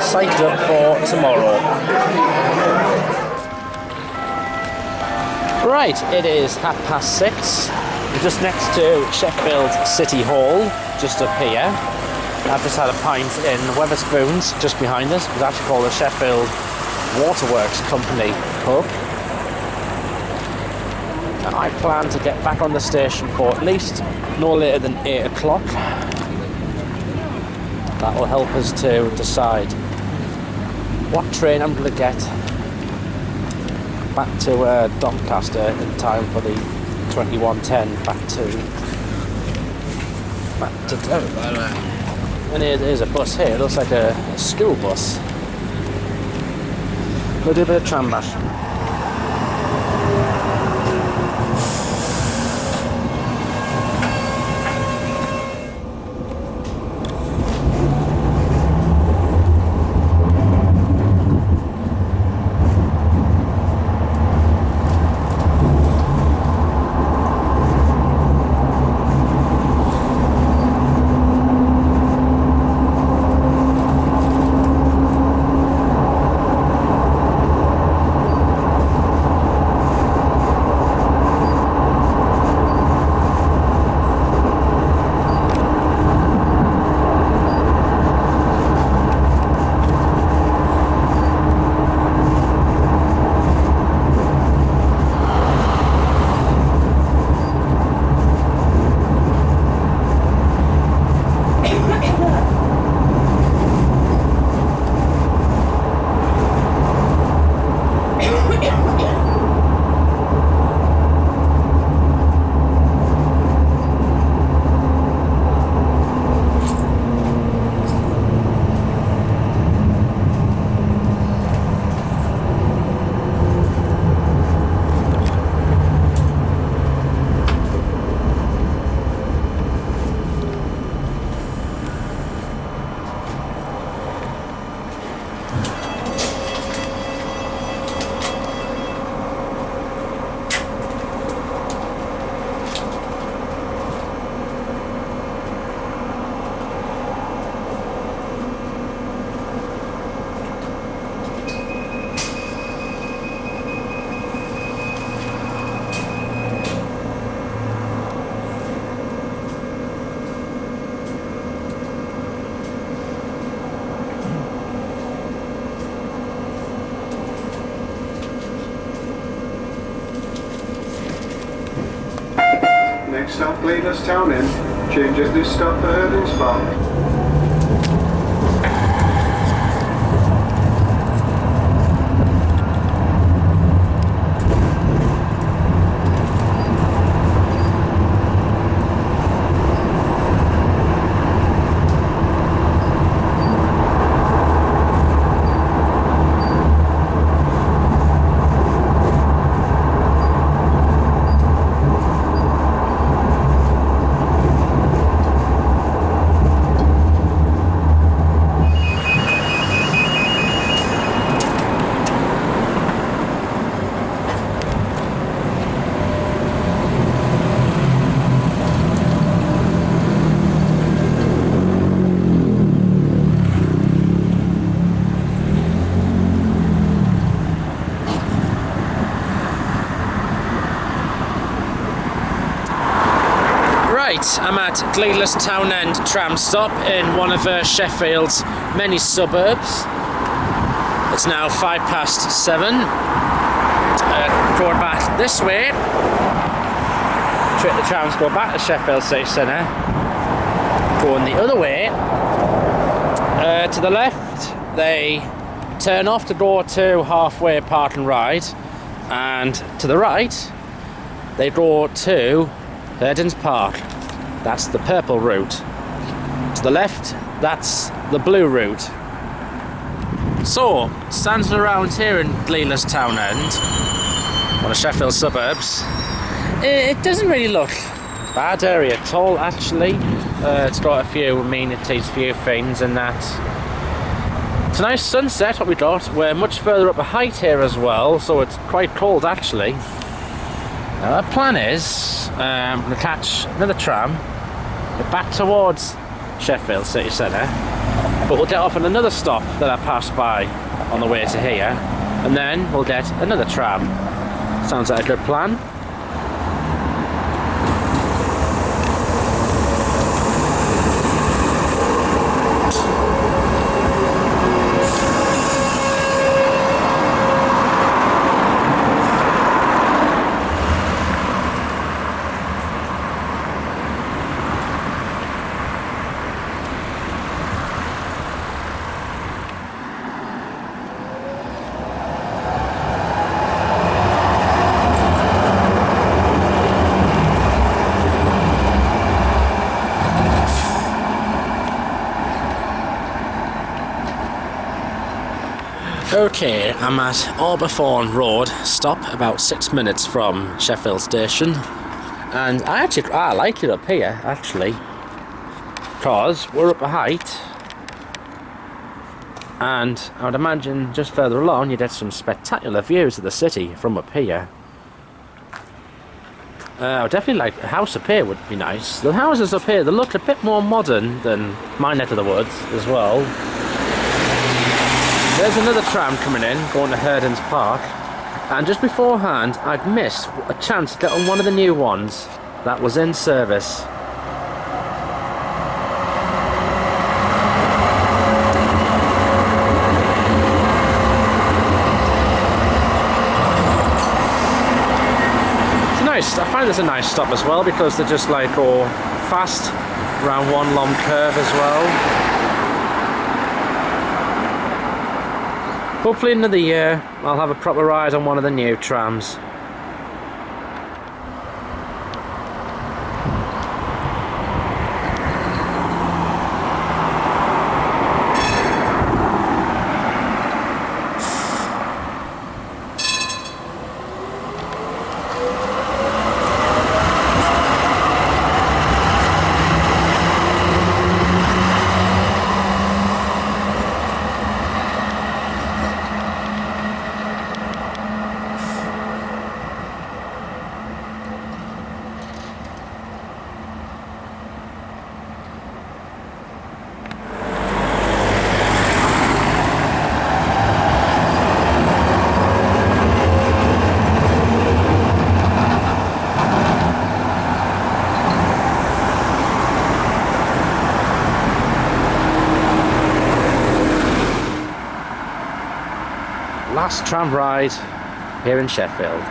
psyched up for tomorrow. Right, it is 6:30. We're just next to Sheffield City Hall, just up here. I've just had a pint in Wetherspoons, just behind us. It's actually called the Sheffield Waterworks Company pub. And I plan to get back on the station for at least no later than 8 o'clock. That will help us to decide what train I'm going to get back to Doncaster in time for the 21:10 back to Durham. And here's a bus here, it looks like a school bus. We'll do a bit of tram bash. Next stop, Leaders Town End. Change at this stop for Herdings Park. I'm at Gleadless Town End tram stop in one of Sheffield's many suburbs. It's now 7:05. Going back this way. The trams go back to Sheffield City Centre. Going the other way. To the left, they turn off to go to halfway park and ride, and to the right, they go to Herdings Park. That's the purple route. To the left, that's the blue route. So, standing around here in Gleadless Town End, one of Sheffield's suburbs, it doesn't really look a bad area at all, actually. It's got a few amenities, a few things, and that. It's a nice sunset, what we got. We're much further up a height here as well, so it's quite cold, actually. Now, our plan is, I'm going to catch another tram, back towards Sheffield City Centre, but we'll get off at another stop that I passed by on the way to here, and then we'll get another tram. Sounds like a good plan. Okay, I'm at Alberthorne Road stop, about 6 minutes from Sheffield Station, and I like it up here actually, because we're up a height, and I would imagine just further along you get some spectacular views of the city from up here. I would definitely like a house up here would be nice. The houses up here, they look a bit more modern than my neck of the woods as well. There's another tram coming in, going to Herdings Park, and just beforehand I'd missed a chance to get on one of the new ones that was in service. It's nice, I find this a nice stop as well, because they just like go fast around one long curve as well. Hopefully another year I'll have a proper ride on one of the new trams. Last tram ride here in Sheffield.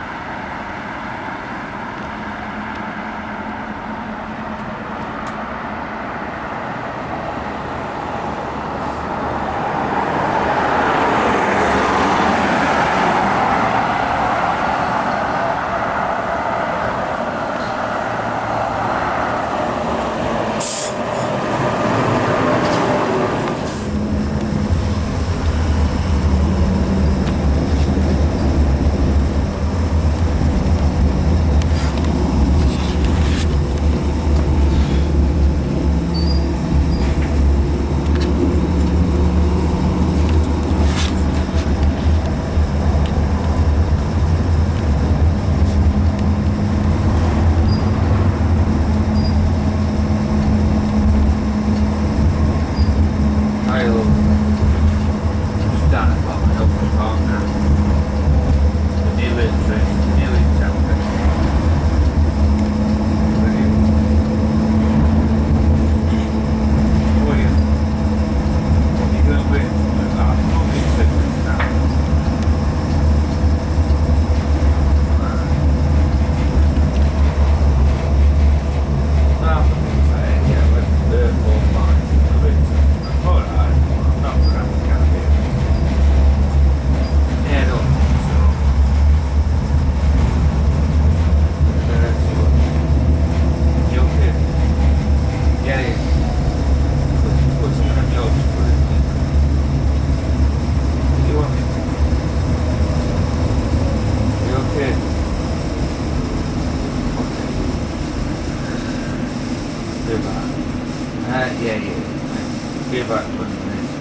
be about 20 minutes.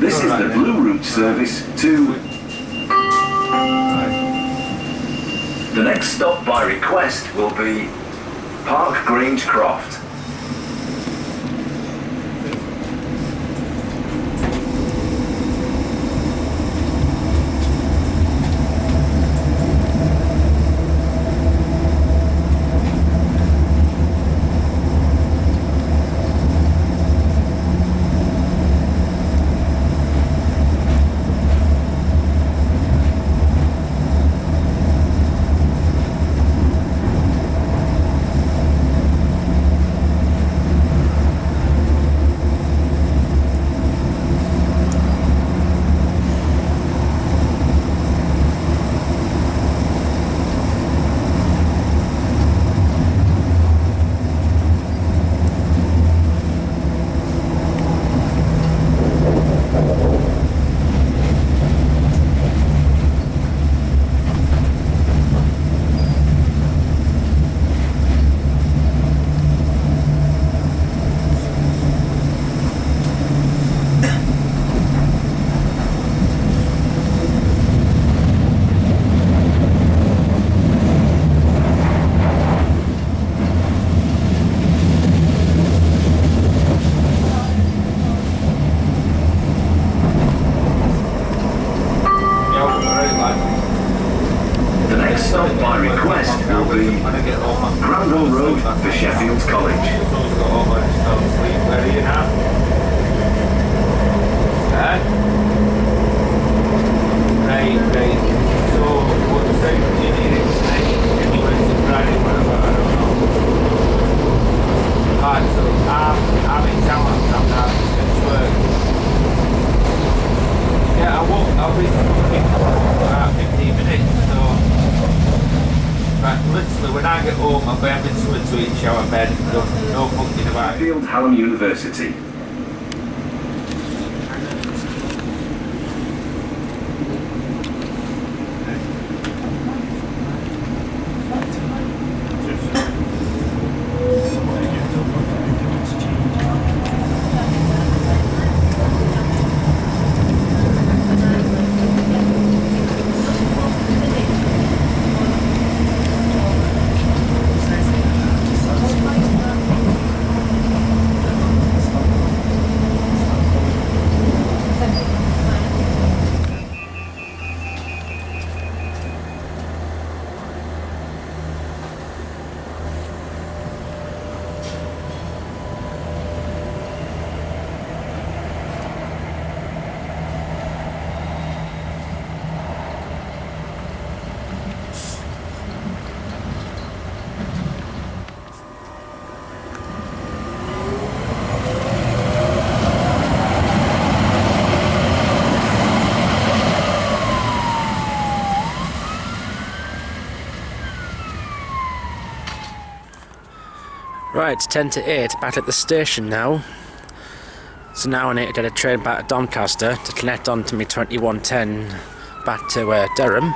This is the Blue Route service to... The next stop by request will be Park Grange Croft. The next stop by request will be Granville Road for Sheffield College. Where are you now? Right. So, what time do you need it tonight? Anyway, it's Friday, whatever, I don't know. Alright, so I'm in town, I'm now just going to work. Yeah, I'll be looking for about 15 minutes, so... Right, literally, when I get home, I'll be having something to eat, shower, bed, no fucking about it. Sheffield Hallam University. Right, it's 10 to 8, back at the station now. So now I need to get a train back to Doncaster to connect on to me 2110 back to Durham.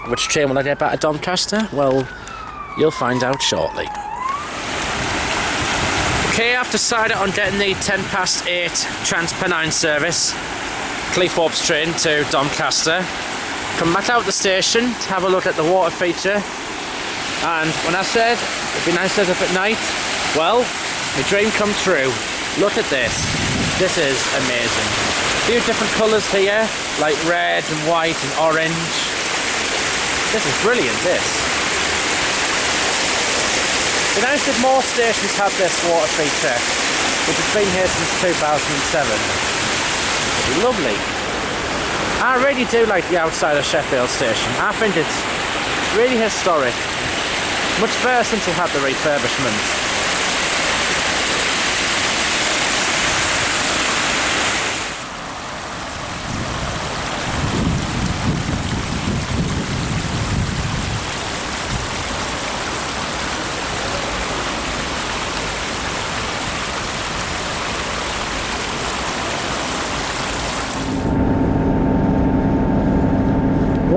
Which train will I get back to Doncaster? Well, you'll find out shortly. Okay, I've decided on getting the 8:10 Trans-Pennine service, Cleethorpes train to Doncaster. Come back out the station to have a look at the water feature. And when I said it'd be nice to set up at night, well, my dream come true. Look at this. This is amazing. A few different colours here, like red and white and orange. This is brilliant, this. It'd be nice if more stations had this water feature, which has been here since 2007. It'd be lovely. I really do like the outside of Sheffield station. I think it's really historic. Much better since we've had the refurbishment.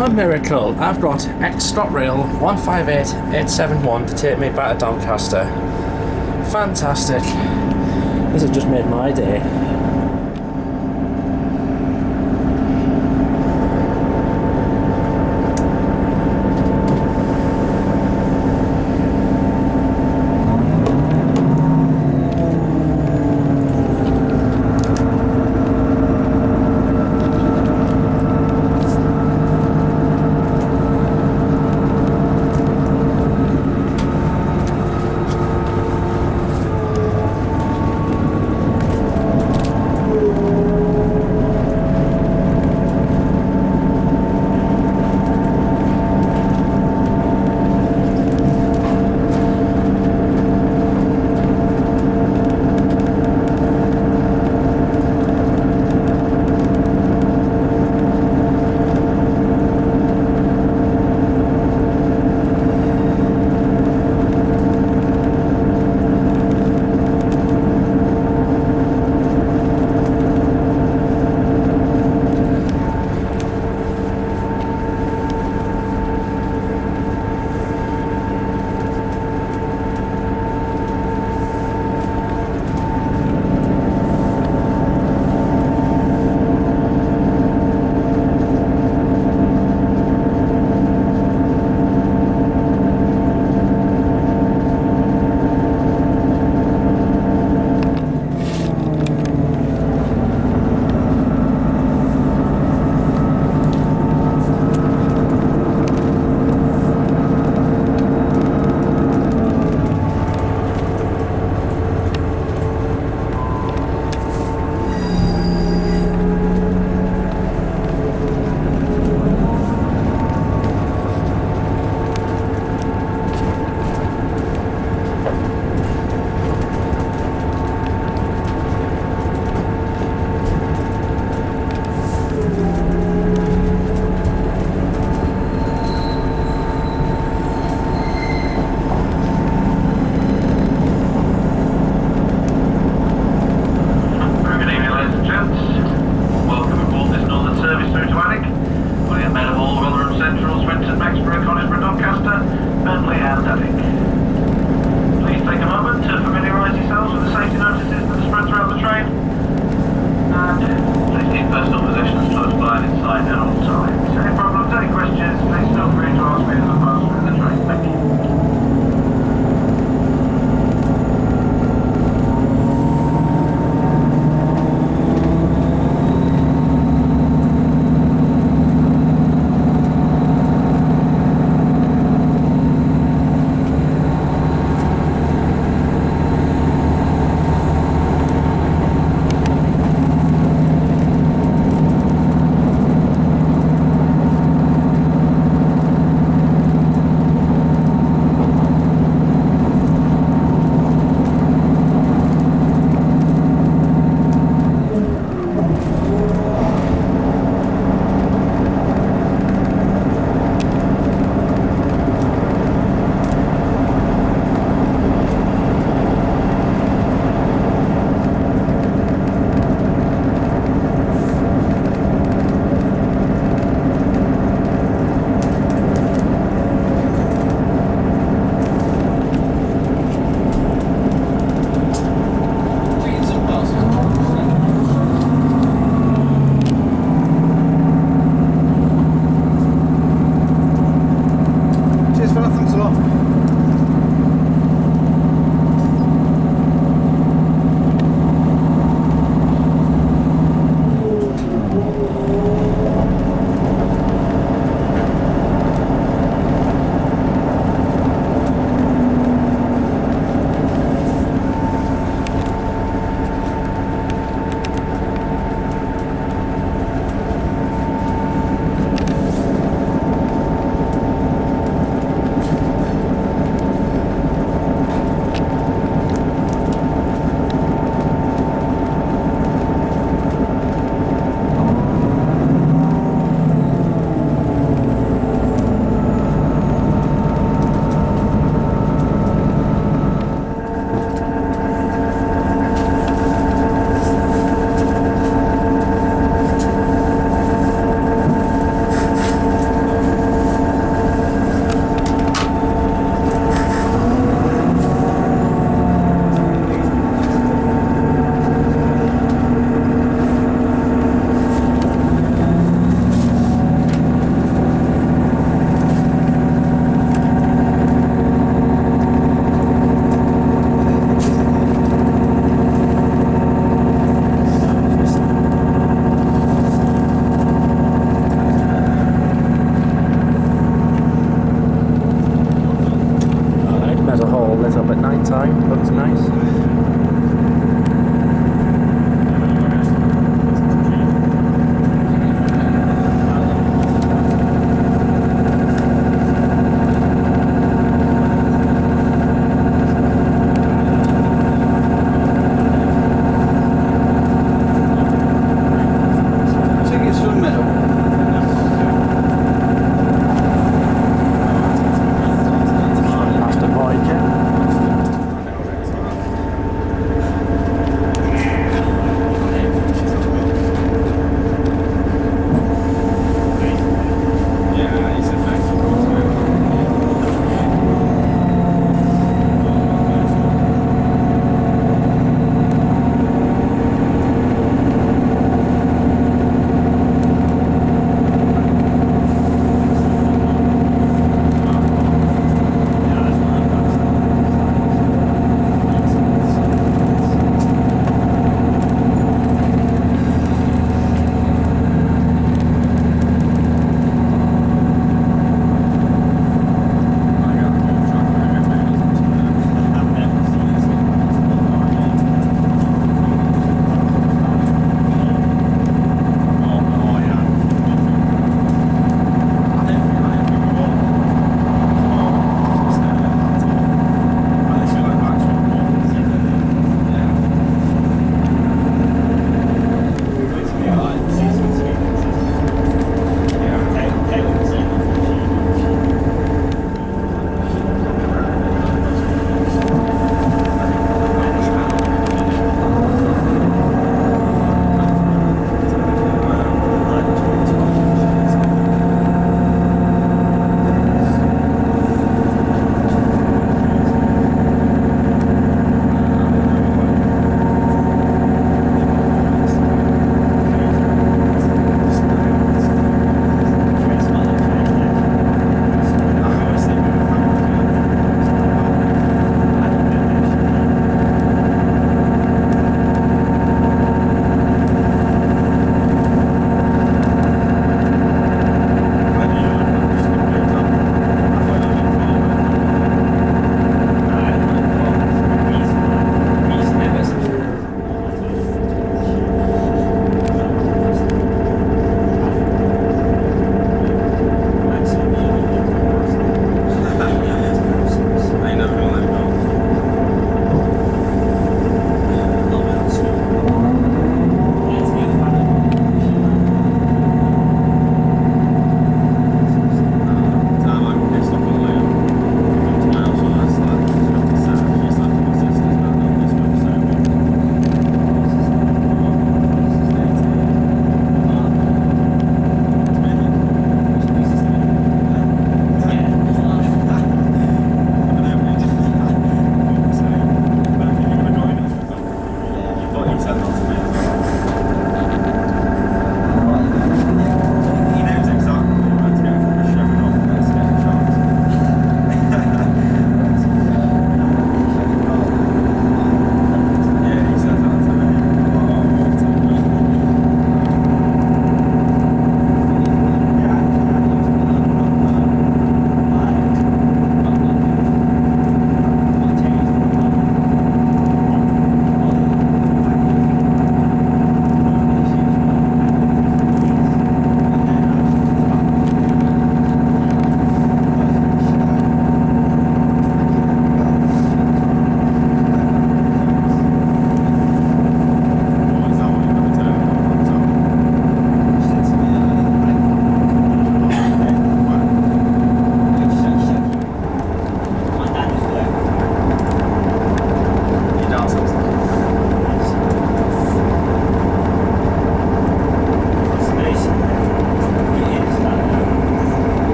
what a miracle. I've got X-Stop Rail 158871 to take me back to Doncaster. Fantastic. This has just made my day.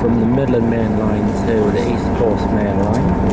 from the Midland Main Line to the East Coast Main Line.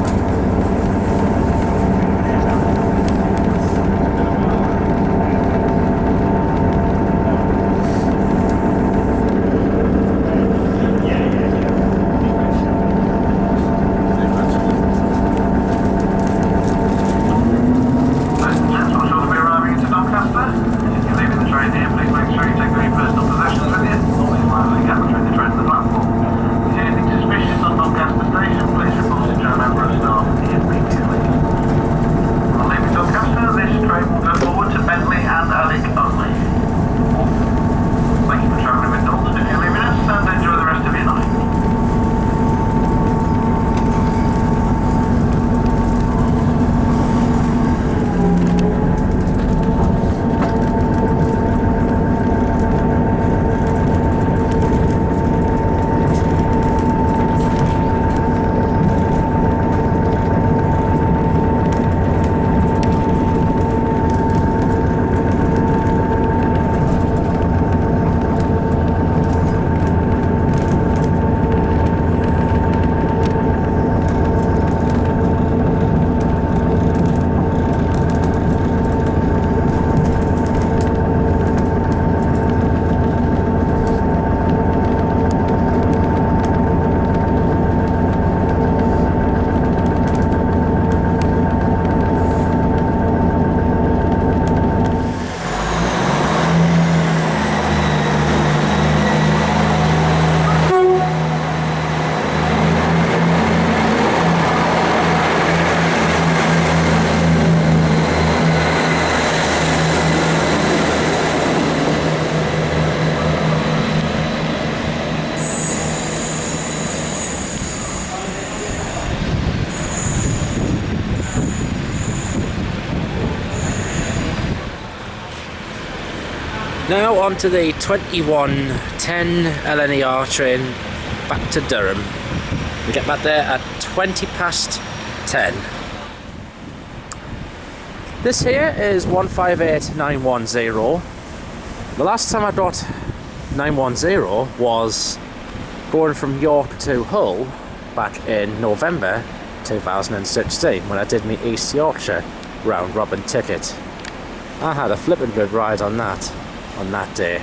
Now on to the 21:10 LNER train back to Durham. We get back there at 10:20. This here is 158910. The last time I got 910 was going from York to Hull back in November 2016 when I did my East Yorkshire round robin ticket. I had a flippin' good ride on that day.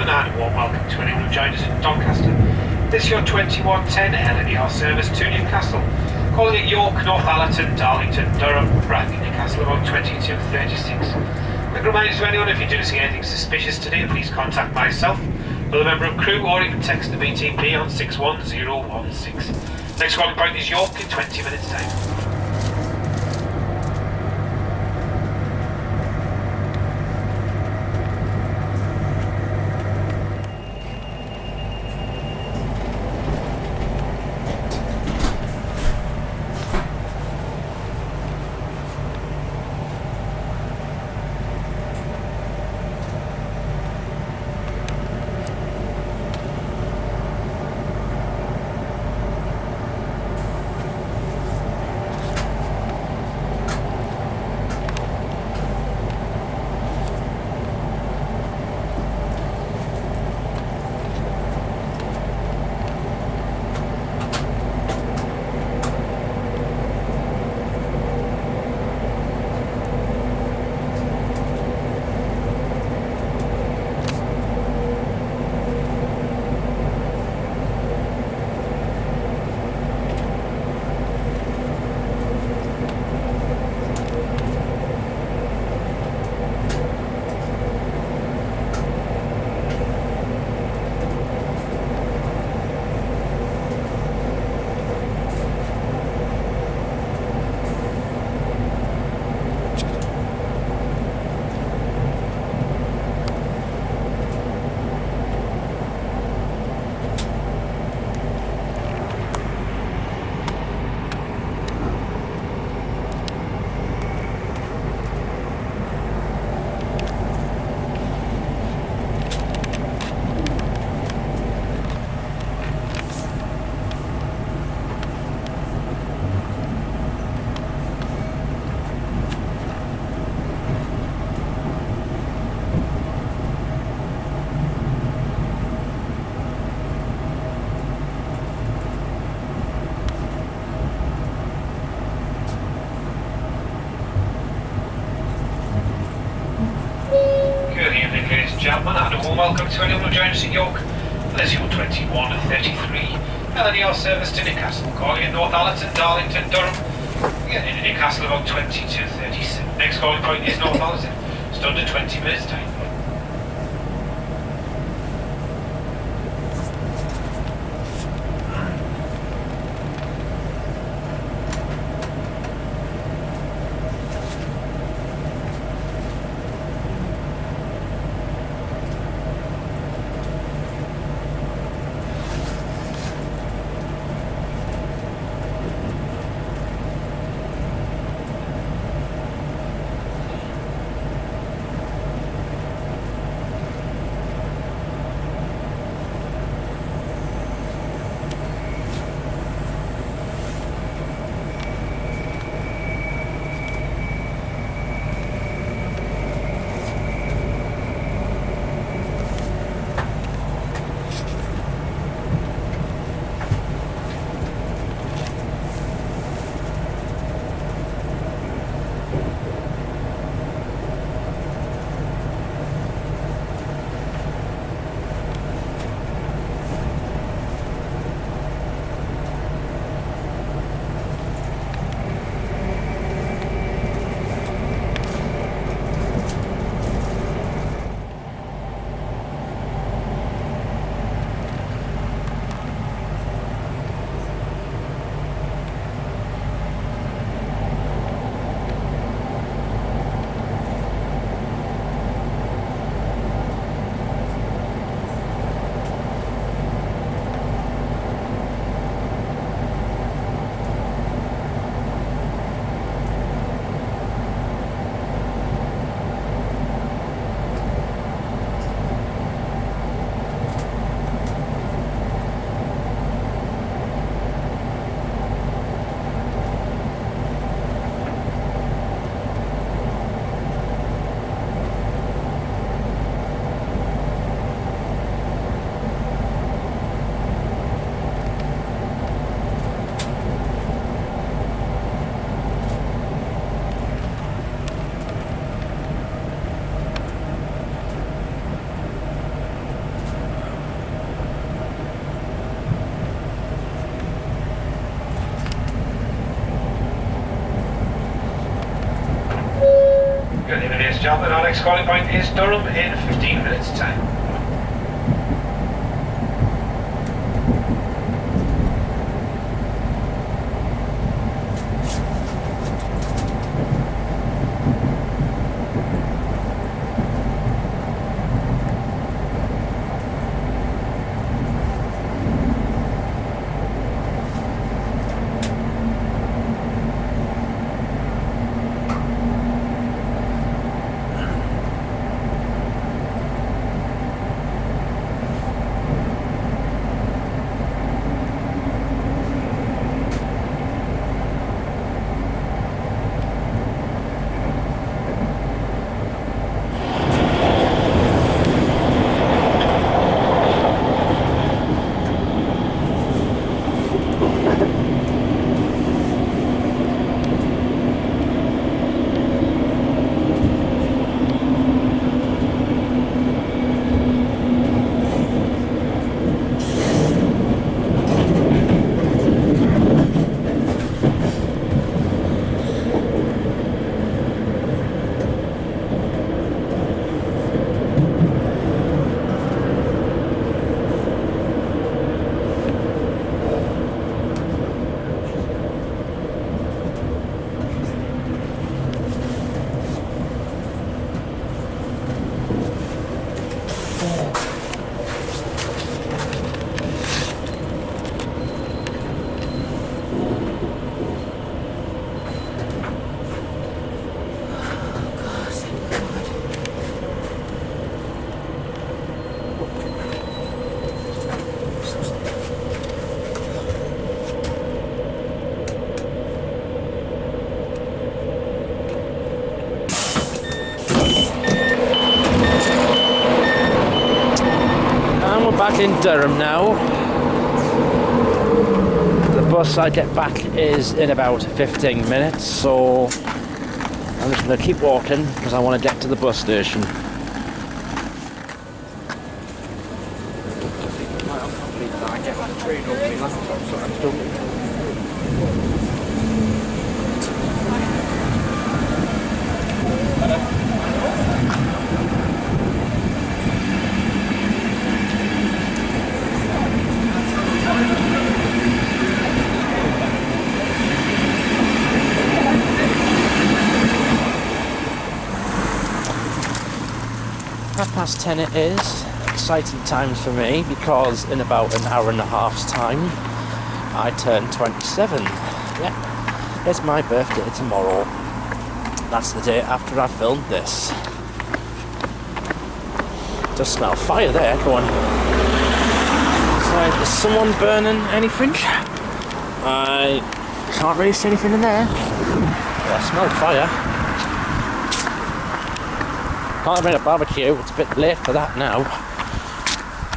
gentlemen, and a warm welcome to anyone who joined us in Doncaster. This is your 2110 LNER service to Newcastle. Calling at York, Northallerton, Darlington, Durham, Bradley, Newcastle about 2236. Quick reminder to anyone, if you do see anything suspicious today, please contact myself, another member of crew, or even text the BTP on 61016. Next calling point is York in 20 minutes time. Gentlemen, and a warm welcome to anyone who joins us in York. This is your 2133 LNER service to Newcastle, calling in Northallerton, Darlington, Durham. Getting into Newcastle about 2237. Next calling point is Northallerton. Just under 20 minutes time. gentlemen, our next calling point is Durham in 15 minutes time. Back in Durham now. The bus I get back is in about 15 minutes, so I'm just going to keep walking because I want to get to the bus station. Past 10 it is. Exciting times for me because in about an hour and a half's time I turn 27. Yeah, it's my birthday tomorrow. That's the day after I filmed this. Just smell fire there, go on. So, is someone burning anything? I can't really see anything in there. Well, I smell fire. Can't bring a barbecue, it's a bit late for that now.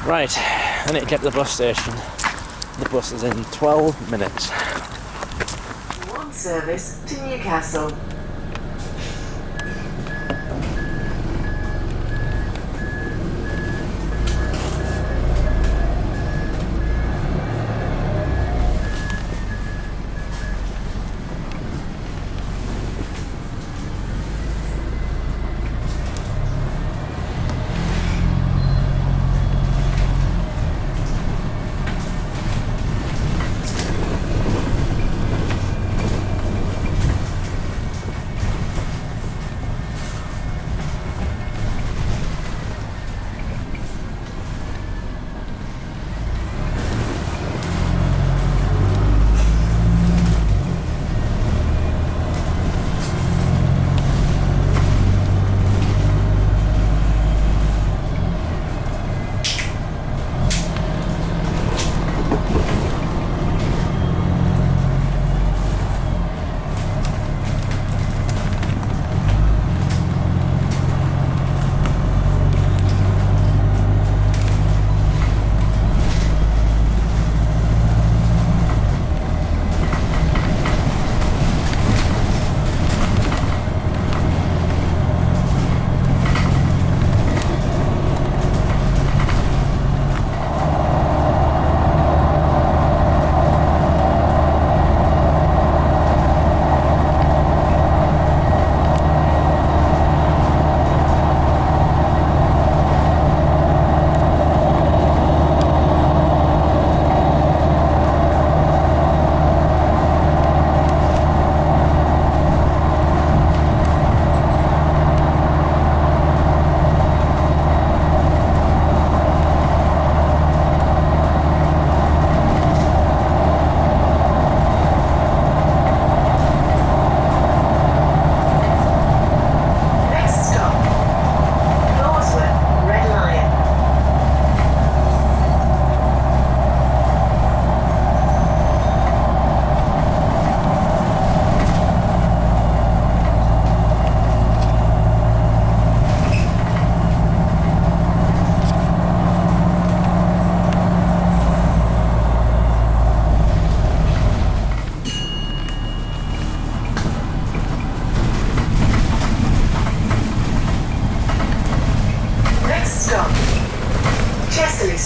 Right, I need to get to the bus station. The bus is in 12 minutes. One service to Newcastle.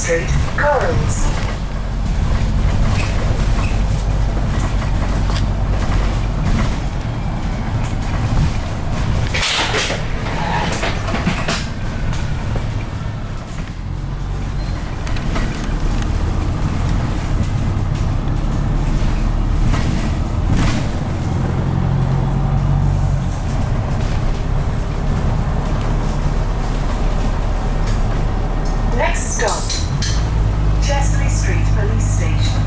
Street, Corals. Next stop, Chesterley Street Police Station.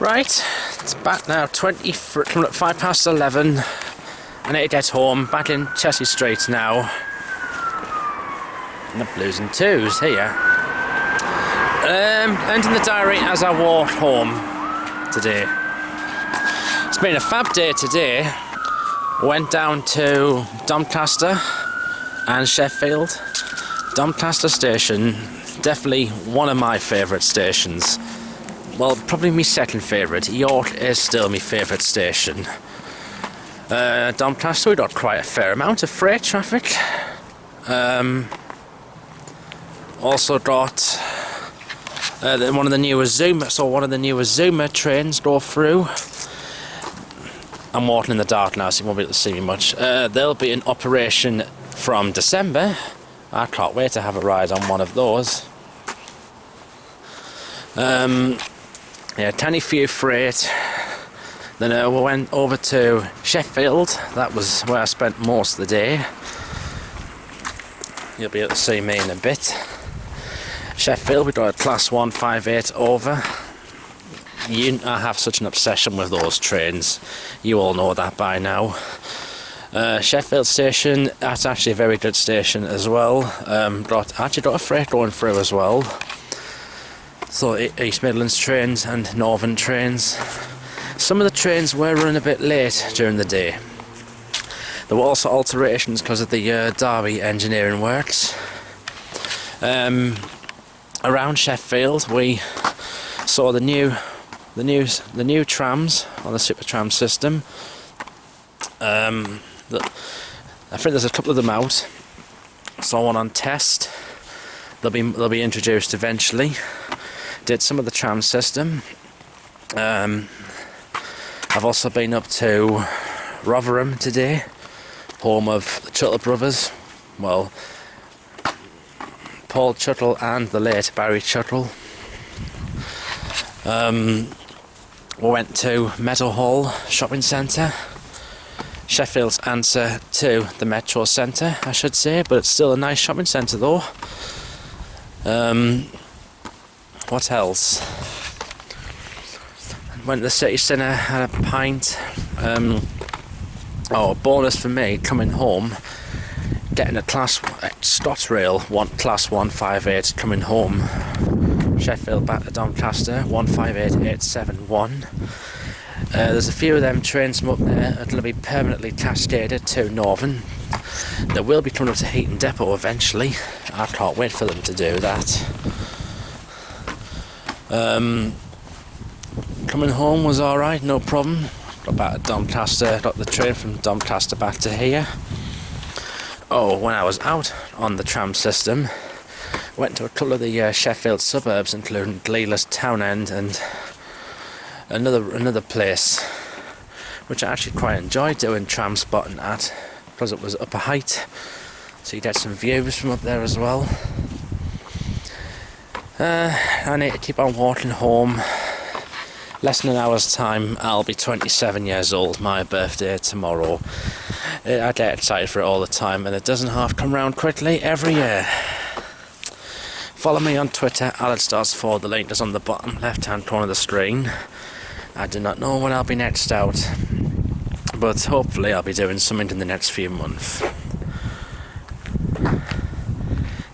Right, it's back now, 5 past 11. I need to get home, back in Chesterley Street now. And the blues and twos here. Ending the diary as I walk home today. It's been a fab day today. Went down to Doncaster and Sheffield. Doncaster station, definitely one of my favourite stations. Well, probably my second favourite. York is still my favourite station. Doncaster, we got quite a fair amount of freight traffic. Also got one of the new Azuma trains go through. I'm walking in the dark now, so you won't be able to see me much. They'll be in operation from December. I can't wait to have a ride on one of those. Yeah, tiny few freight. Then we went over to Sheffield. That was where I spent most of the day. You'll be able to see me in a bit. Sheffield, we got a Class 158 over. I have such an obsession with those trains. You all know that by now. Sheffield station, that's actually a very good station as well. Actually got a freight going through as well. So East Midlands trains and Northern trains. Some of the trains were running a bit late during the day. There were also alterations because of the Derby engineering works. Around Sheffield, we saw the new trams on the Supertram system. I think there's a couple of them out. Saw one on test. They'll be introduced eventually. Did some of the tram system. I've also been up to Rotherham today, home of the Chuttle brothers. Well, Paul Chuttle and the late Barry Chuttle. We went to Meadowhall shopping centre. Sheffield's answer to the Metro Centre, I should say, but it's still a nice shopping centre though. What else? Went to the city centre, had a pint. A bonus for me coming home, getting a Class ScotRail Class 158 coming home. Sheffield back to Doncaster 158871. There's a few of them trains from up there that will be permanently cascaded to Northern. They will be coming up to Heaton Depot eventually. I can't wait for them to do that. Coming home was alright, no problem. Got back to Doncaster, got the train from Doncaster back to here. When I was out on the tram system, went to a couple of the Sheffield suburbs, including Gleelas Townend and another place, which I actually quite enjoyed doing tram spotting at, because it was up a height, so you get some views from up there as well. I need to keep on walking home. Less than an hour's time, I'll be 27 years old, my birthday tomorrow. I get excited for it all the time, and it doesn't half come round quickly every year. Follow me on Twitter, AlexDodds4, the link is on the bottom left hand corner of the screen. I do not know when I'll be next out, but hopefully I'll be doing something in the next few months.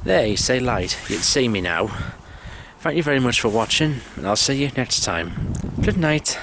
There, you say light, you can see me now. Thank you very much for watching, and I'll see you next time. Good night.